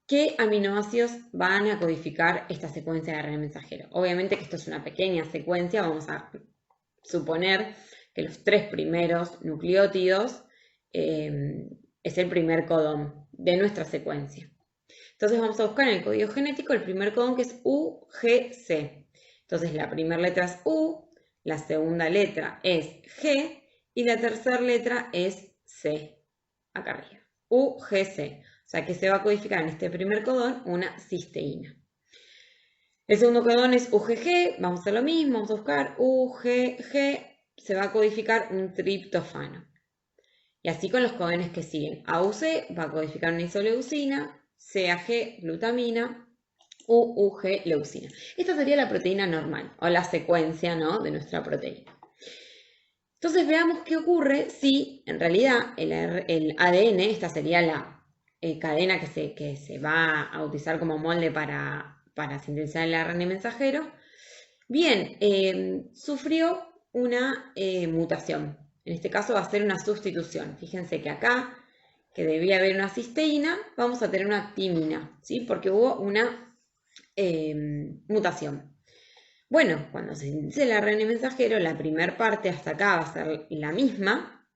qué aminoácidos van a codificar esta secuencia de ARN mensajero. Obviamente que esto es una pequeña secuencia, vamos a suponer que los 3 primeros nucleótidos es el primer codón de nuestra secuencia. Entonces vamos a buscar en el código genético el primer codón, que es UGC. Entonces la primera letra es U, la segunda letra es G y la tercera letra es C, acá arriba, UGC. O sea que se va a codificar en este primer codón una cisteína. El segundo codón es UGG, vamos a hacer lo mismo, vamos a buscar UGG, se va a codificar un triptofano. Y así con los codones que siguen. AUC va a codificar una isoleucina, CAG glutamina, UUG leucina. Esta sería la proteína normal o la secuencia, ¿no?, de nuestra proteína. Entonces veamos qué ocurre si en realidad el ADN, esta sería la cadena que se va a utilizar como molde para sintetizar el ARN mensajero, bien, sufrió una mutación. En este caso va a ser una sustitución. Fíjense que acá, que debía haber una cisteína, vamos a tener una timina, ¿sí? Porque hubo una mutación. Bueno, cuando se sintetiza el ARN mensajero, la primera parte hasta acá va a ser la misma,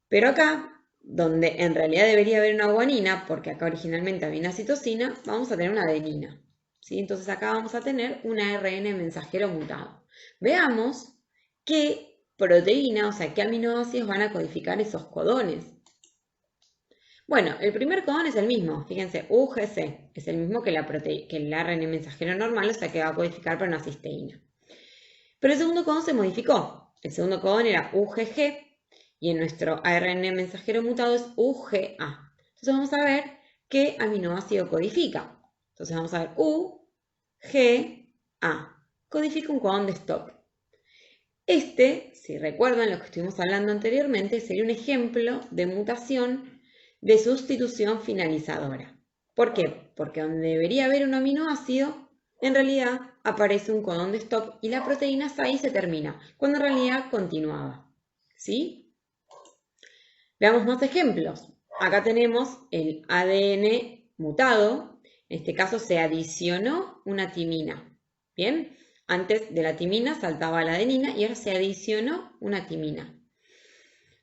pero acá, donde en realidad debería haber una guanina, porque acá originalmente había una citosina, vamos a tener una adenina, ¿sí? Entonces acá vamos a tener un ARN mensajero mutado. Veamos qué proteína, o sea, qué aminoácidos van a codificar esos codones. Bueno, el primer codón es el mismo, fíjense, UGC, es el mismo que el ARN mensajero normal, o sea que va a codificar para una cisteína. Pero el segundo codón se modificó. El segundo codón era UGG y en nuestro ARN mensajero mutado es UGA. Entonces vamos a ver qué aminoácido codifica. Entonces vamos a ver UGA. Codifica un codón de stop. Este, si recuerdan lo que estuvimos hablando anteriormente, sería un ejemplo de mutación de sustitución finalizadora. ¿Por qué? Porque donde debería haber un aminoácido, en realidad aparece un codón de stop y la proteína hasta ahí se termina, cuando en realidad continuaba. ¿Sí? Veamos más ejemplos. Acá tenemos el ADN mutado. En este caso se adicionó una timina. ¿Bien? Antes de la timina saltaba la adenina y ahora se adicionó una timina.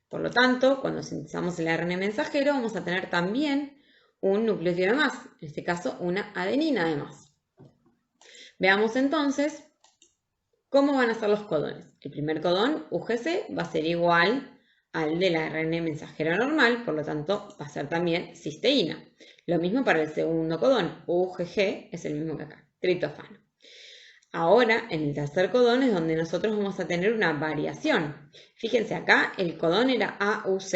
Por lo tanto, cuando sintetizamos el ARN mensajero, vamos a tener también un nucleótido de más, en este caso una adenina de más. Veamos entonces cómo van a ser los codones. El primer codón, UGC, va a ser igual al del ARN mensajero normal, por lo tanto va a ser también cisteína. Lo mismo para el segundo codón, UGG, es el mismo que acá, triptófano. Ahora, en el tercer codón es donde nosotros vamos a tener una variación. Fíjense, acá el codón era AUC.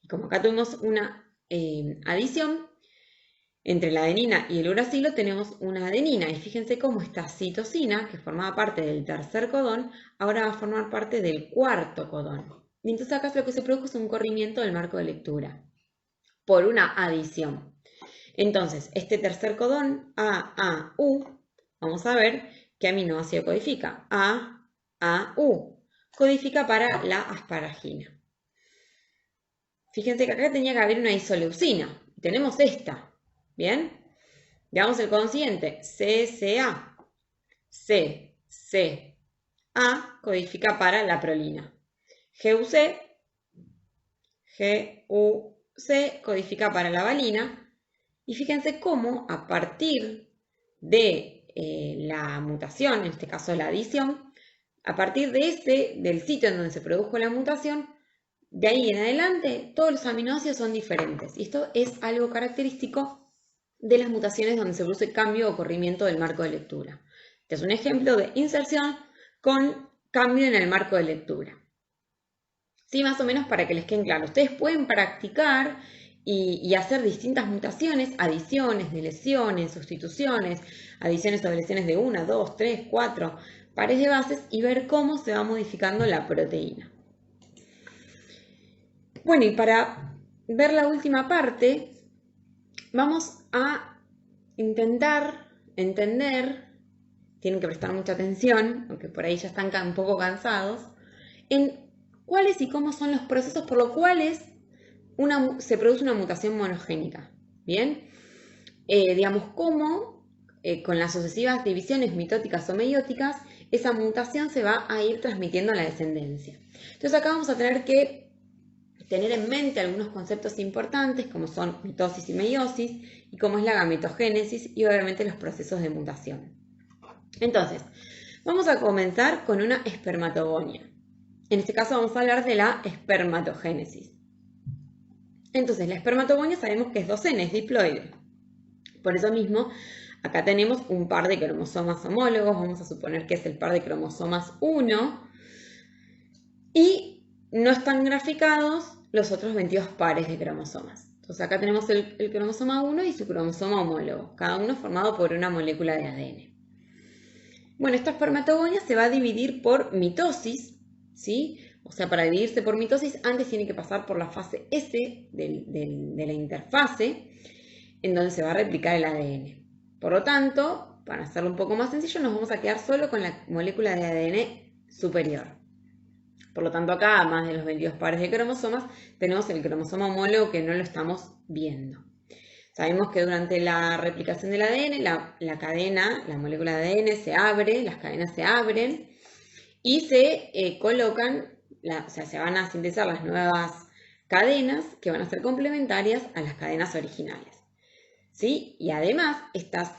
Y como acá tuvimos una adición, entre la adenina y el uracilo tenemos una adenina. Y fíjense cómo esta citosina, que formaba parte del tercer codón, ahora va a formar parte del cuarto codón. Y entonces acá lo que se produjo es un corrimiento del marco de lectura por una adición. Entonces, este tercer codón, AAU, vamos a ver qué aminoácido codifica. AAU. Codifica para la asparagina. Fíjense que acá tenía que haber una isoleucina. Tenemos esta. ¿Bien? Veamos el codón siguiente. CCA. CCA codifica para la prolina. GUC. GUC codifica para la valina. Y fíjense cómo a partir de la mutación, en este caso la adición, a partir del sitio en donde se produjo la mutación, de ahí en adelante todos los aminoácidos son diferentes. Y esto es algo característico de las mutaciones donde se produce cambio o corrimiento del marco de lectura. Este es un ejemplo de inserción con cambio en el marco de lectura. Sí, más o menos para que les queden claros. Ustedes pueden practicar y hacer distintas mutaciones, adiciones, deleciones, sustituciones, adiciones o deleciones de 1, 2, 3, 4 pares de bases y ver cómo se va modificando la proteína. Bueno, y para ver la última parte, vamos a intentar entender, tienen que prestar mucha atención, aunque por ahí ya están un poco cansados, en cuáles y cómo son los procesos por los cuales se produce una mutación monogénica. ¿Bien? Digamos, cómo con las sucesivas divisiones mitóticas o meióticas, esa mutación se va a ir transmitiendo a la descendencia. Entonces acá vamos a tener que tener en mente algunos conceptos importantes como son mitosis y meiosis y cómo es la gametogénesis y obviamente los procesos de mutación. Entonces, vamos a comenzar con una espermatogonia. En este caso vamos a hablar de la espermatogénesis. Entonces, la espermatogonia sabemos que es 2N, es diploide. Por eso mismo, acá tenemos un par de cromosomas homólogos, vamos a suponer que es el par de cromosomas 1, y no están graficados los otros 22 pares de cromosomas. Entonces acá tenemos el cromosoma 1 y su cromosoma homólogo, cada uno formado por una molécula de ADN. Bueno, esta espermatogonia se va a dividir por mitosis, ¿sí? O sea, para dividirse por mitosis, antes tiene que pasar por la fase S de la interfase, en donde se va a replicar el ADN. Por lo tanto, para hacerlo un poco más sencillo, nos vamos a quedar solo con la molécula de ADN superior. Por lo tanto, acá, además de los 22 pares de cromosomas, tenemos el cromosoma homólogo que no lo estamos viendo. Sabemos que durante la replicación del ADN, la cadena, la molécula de ADN se abre, las cadenas se abren y se colocan, o sea, se van a sintetizar las nuevas cadenas que van a ser complementarias a las cadenas originales. ¿Sí? Y además, estas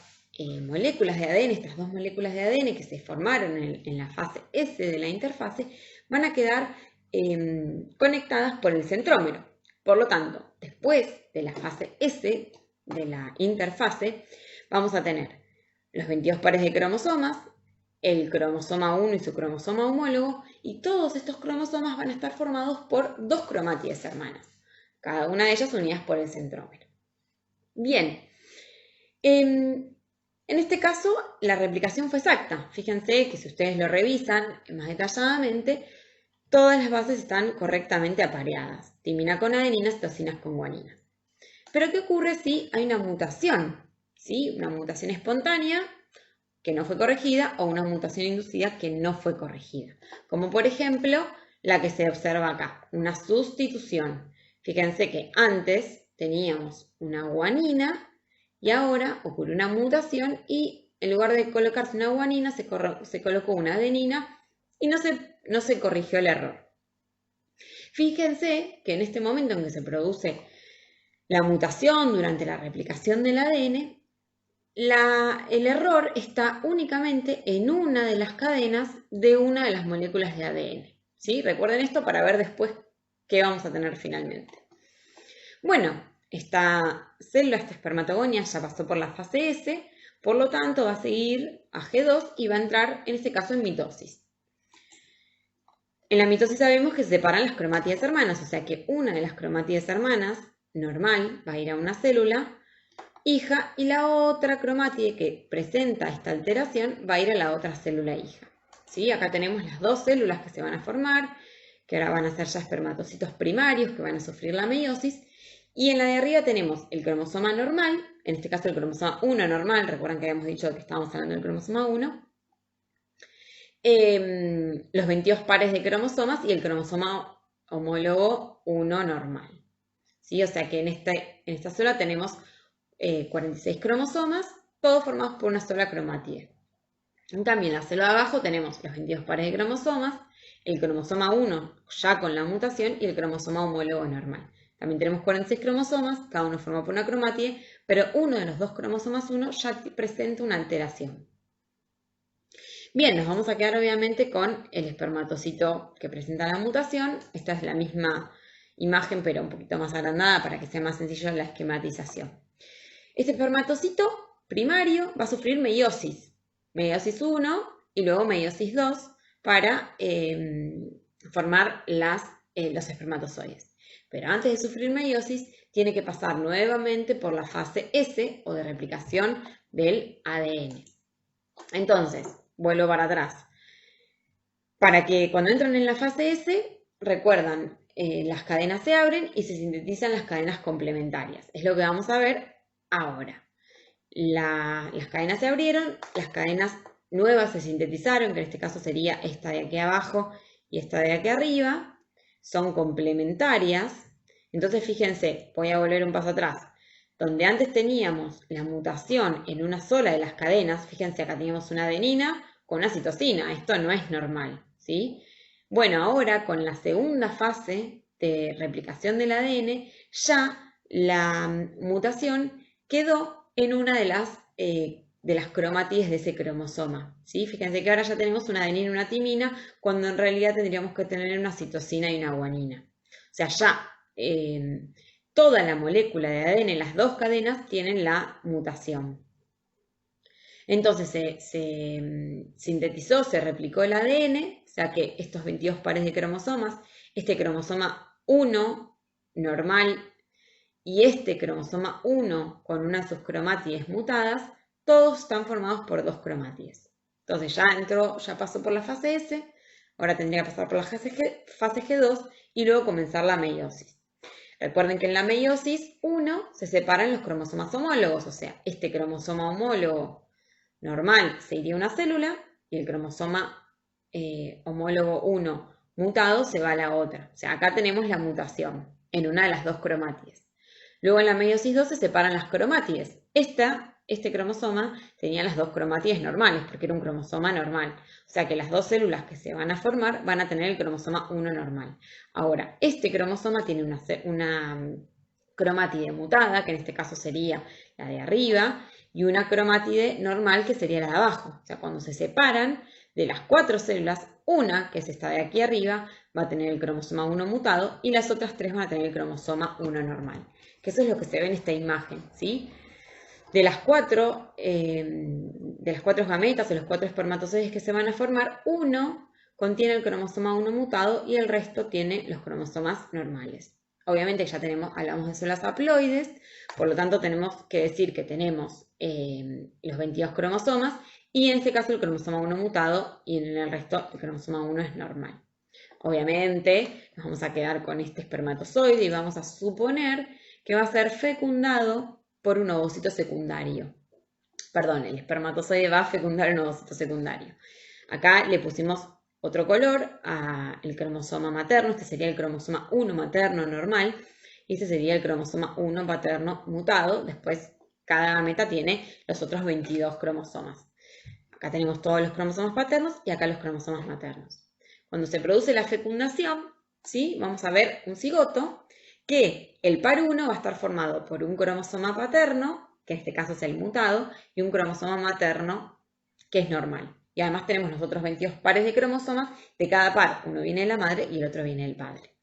moléculas de ADN, estas dos moléculas de ADN que se formaron en la fase S de la interfase, van a quedar conectadas por el centrómero. Por lo tanto, después de la fase S de la interfase, vamos a tener los 22 pares de cromosomas, el cromosoma 1 y su cromosoma homólogo, y todos estos cromosomas van a estar formados por dos cromátides hermanas, cada una de ellas unidas por el centrómero. Bien, en este caso la replicación fue exacta. Fíjense que si ustedes lo revisan más detalladamente, todas las bases están correctamente apareadas. Timina con adenina, citosinas con guanina. Pero ¿qué ocurre si hay una mutación? ¿Sí? Una mutación espontánea que no fue corregida o una mutación inducida que no fue corregida. Como por ejemplo la que se observa acá, una sustitución. Fíjense que antes teníamos una guanina y ahora ocurre una mutación y en lugar de colocarse una guanina, se colocó una adenina y no se corrigió el error. Fíjense que en este momento en que se produce la mutación durante la replicación del ADN, el error está únicamente en una de las cadenas de una de las moléculas de ADN. ¿Sí? Recuerden esto para ver después qué vamos a tener finalmente. Bueno, esta célula, esta espermatogonia, ya pasó por la fase S, por lo tanto va a seguir a G2 y va a entrar, en este caso, en mitosis. En la mitosis sabemos que se separan las cromátides hermanas, o sea que una de las cromátides hermanas, normal, va a ir a una célula hija y la otra cromátide que presenta esta alteración va a ir a la otra célula hija. ¿Sí? Acá tenemos las dos células que se van a formar, que ahora van a ser ya espermatocitos primarios que van a sufrir la meiosis. Y en la de arriba tenemos el cromosoma normal, en este caso el cromosoma 1 normal, recuerdan que habíamos dicho que estábamos hablando del cromosoma 1, los 22 pares de cromosomas y el cromosoma homólogo 1 normal. ¿Sí? O sea que en esta célula tenemos 46 cromosomas, todos formados por una sola cromátide. En cambio, en la célula de abajo tenemos los 22 pares de cromosomas, el cromosoma 1 ya con la mutación y el cromosoma homólogo normal. También tenemos 46 cromosomas, cada uno formado por una cromátide, pero uno de los dos cromosomas 1 ya presenta una alteración. Bien, nos vamos a quedar obviamente con el espermatocito que presenta la mutación. Esta es la misma imagen, pero un poquito más agrandada para que sea más sencillo la esquematización. Este espermatocito primario va a sufrir meiosis, meiosis 1 y luego meiosis 2 para formar los espermatozoides. Pero antes de sufrir meiosis, tiene que pasar nuevamente por la fase S o de replicación del ADN. Entonces, vuelvo para atrás. Para que cuando entran en la fase S, recuerdan, las cadenas se abren y se sintetizan las cadenas complementarias. Es lo que vamos a ver ahora. Las cadenas se abrieron, las cadenas nuevas se sintetizaron, que en este caso sería esta de aquí abajo y esta de aquí arriba. Son complementarias. Entonces fíjense, voy a volver un paso atrás. Donde antes teníamos la mutación en una sola de las cadenas, fíjense acá teníamos una adenina con una citosina, esto no es normal, ¿sí? Bueno, ahora con la segunda fase de replicación del ADN, ya la mutación quedó en una de las cromátides de ese cromosoma, ¿sí? Fíjense que ahora ya tenemos una adenina y una timina, cuando en realidad tendríamos que tener una citosina y una guanina. O sea, ya toda la molécula de ADN, las dos cadenas, tienen la mutación. Entonces se sintetizó, se replicó el ADN, o sea que estos 22 pares de cromosomas, este cromosoma 1 normal y este cromosoma 1 con una de sus cromátides mutadas, todos están formados por dos cromátides. Entonces ya pasó por la fase S, ahora tendría que pasar por la fase G2 y luego comenzar la meiosis. Recuerden que en la meiosis 1 se separan los cromosomas homólogos, o sea, este cromosoma homólogo normal se iría a una célula y el cromosoma homólogo 1 mutado se va a la otra. O sea, acá tenemos la mutación en una de las dos cromátides. Luego en la meiosis 2 se separan las cromátides. Este cromosoma tenía las dos cromátides normales porque era un cromosoma normal. O sea que las dos células que se van a formar van a tener el cromosoma 1 normal. Ahora, este cromosoma tiene una cromátide mutada, que en este caso sería la de arriba, y una cromátide normal, que sería la de abajo. O sea, cuando se separan de las 4 células, una, que es esta de aquí arriba, va a tener el cromosoma 1 mutado y las otras 3 van a tener el cromosoma 1 normal. Que eso es lo que se ve en esta imagen, ¿sí? De las cuatro gametas o los 4 espermatozoides que se van a formar, uno contiene el cromosoma 1 mutado y el resto tiene los cromosomas normales. Obviamente ya hablamos de células haploides, por lo tanto tenemos que decir que tenemos los 22 cromosomas y en este caso el cromosoma 1 mutado y en el resto el cromosoma 1 es normal. Obviamente nos vamos a quedar con este espermatozoide y vamos a suponer que va a ser fecundado por un ovocito secundario. Perdón, el espermatozoide va a fecundar un ovocito secundario. Acá le pusimos otro color al cromosoma materno, este sería el cromosoma 1 materno normal, y este sería el cromosoma 1 paterno mutado. Después cada gameta tiene los otros 22 cromosomas. Acá tenemos todos los cromosomas paternos y acá los cromosomas maternos. Cuando se produce la fecundación, ¿sí? Vamos a ver un cigoto que el par 1 va a estar formado por un cromosoma paterno, que en este caso es el mutado, y un cromosoma materno, que es normal. Y además tenemos los otros 22 pares de cromosomas, de cada par uno viene de la madre y el otro viene del padre.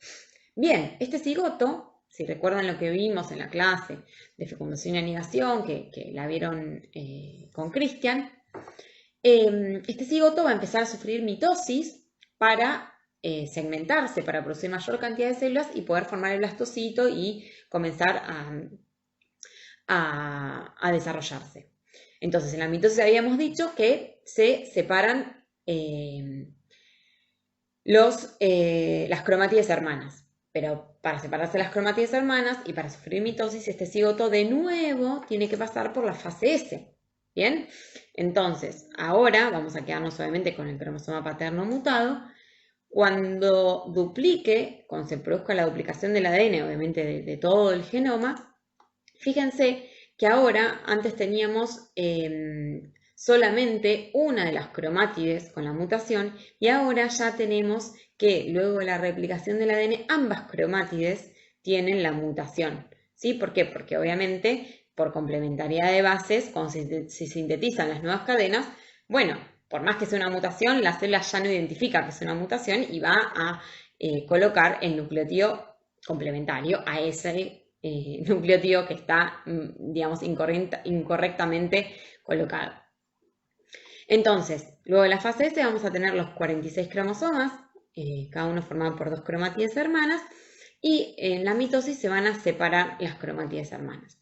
Bien, este cigoto, si recuerdan lo que vimos en la clase de fecundación y anidación, que la vieron con Cristian, este cigoto va a empezar a sufrir mitosis para segmentarse, para producir mayor cantidad de células y poder formar el blastocito y comenzar a desarrollarse. Entonces, en la mitosis habíamos dicho que se separan las cromátides hermanas. Pero para separarse las cromátides hermanas y para sufrir mitosis, este cigoto de nuevo tiene que pasar por la fase S. ¿Bien? Entonces, ahora vamos a quedarnos obviamente con el cromosoma paterno mutado. Cuando se produzca la duplicación del ADN, obviamente de todo el genoma, fíjense que ahora, antes teníamos solamente una de las cromátides con la mutación y ahora ya tenemos que luego de la replicación del ADN ambas cromátides tienen la mutación. ¿Sí? ¿Por qué? Porque obviamente por complementariedad de bases, cuando se sintetizan las nuevas cadenas, bueno, por más que sea una mutación, la célula ya no identifica que es una mutación y va a colocar el nucleótido complementario a ese nucleótido que está, digamos, incorrectamente colocado. Entonces, luego de la fase S vamos a tener los 46 cromosomas, cada uno formado por 2 cromátides hermanas, y en la mitosis se van a separar las cromátides hermanas.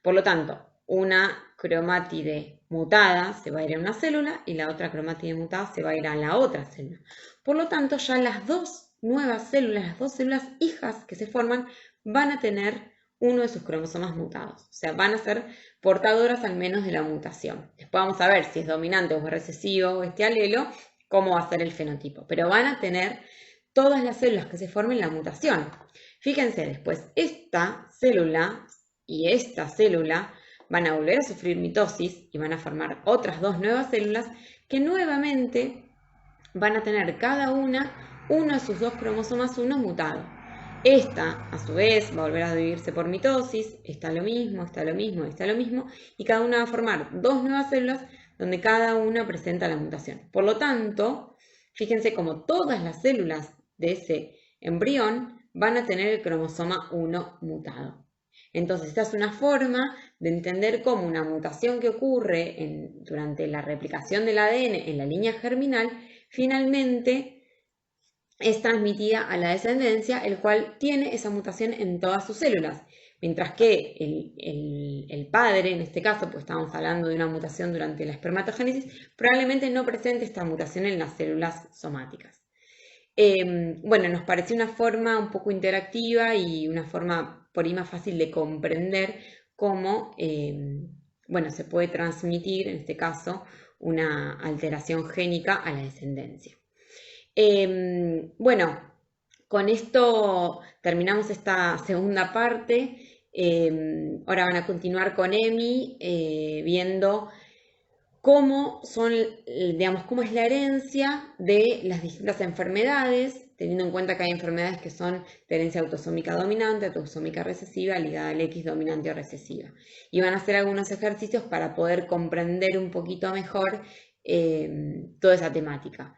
Por lo tanto, una cromátide mutada se va a ir a una célula y la otra cromátide mutada se va a ir a la otra célula. Por lo tanto, ya las dos nuevas células, las dos células hijas que se forman, van a tener uno de sus cromosomas mutados. O sea, van a ser portadoras al menos de la mutación. Después vamos a ver si es dominante o es recesivo este alelo, cómo va a ser el fenotipo. Pero van a tener todas las células que se formen la mutación. Fíjense después, esta célula y esta célula van a volver a sufrir mitosis y van a formar otras dos nuevas células que nuevamente van a tener cada una uno de sus dos cromosomas 1 mutado. Esta, a su vez, va a volver a dividirse por mitosis, está lo mismo, está lo mismo, está lo mismo, y cada una va a formar dos nuevas células donde cada una presenta la mutación. Por lo tanto, fíjense como todas las células de ese embrión van a tener el cromosoma 1 mutado. Entonces, esta es una forma de entender cómo una mutación que ocurre durante la replicación del ADN en la línea germinal, finalmente es transmitida a la descendencia, el cual tiene esa mutación en todas sus células. Mientras que el padre, en este caso, pues estamos hablando de una mutación durante la espermatogénesis, probablemente no presente esta mutación en las células somáticas. Bueno, nos pareció una forma un poco interactiva y una forma por ahí más fácil de comprender cómo bueno, se puede transmitir, en este caso, una alteración génica a la descendencia. Bueno, con esto terminamos esta segunda parte. Ahora van a continuar con Emi viendo cómo son, digamos, cómo es la herencia de las distintas enfermedades, teniendo en cuenta que hay enfermedades que son de herencia autosómica dominante, autosómica recesiva, ligada al X dominante o recesiva. Y van a hacer algunos ejercicios para poder comprender un poquito mejor toda esa temática.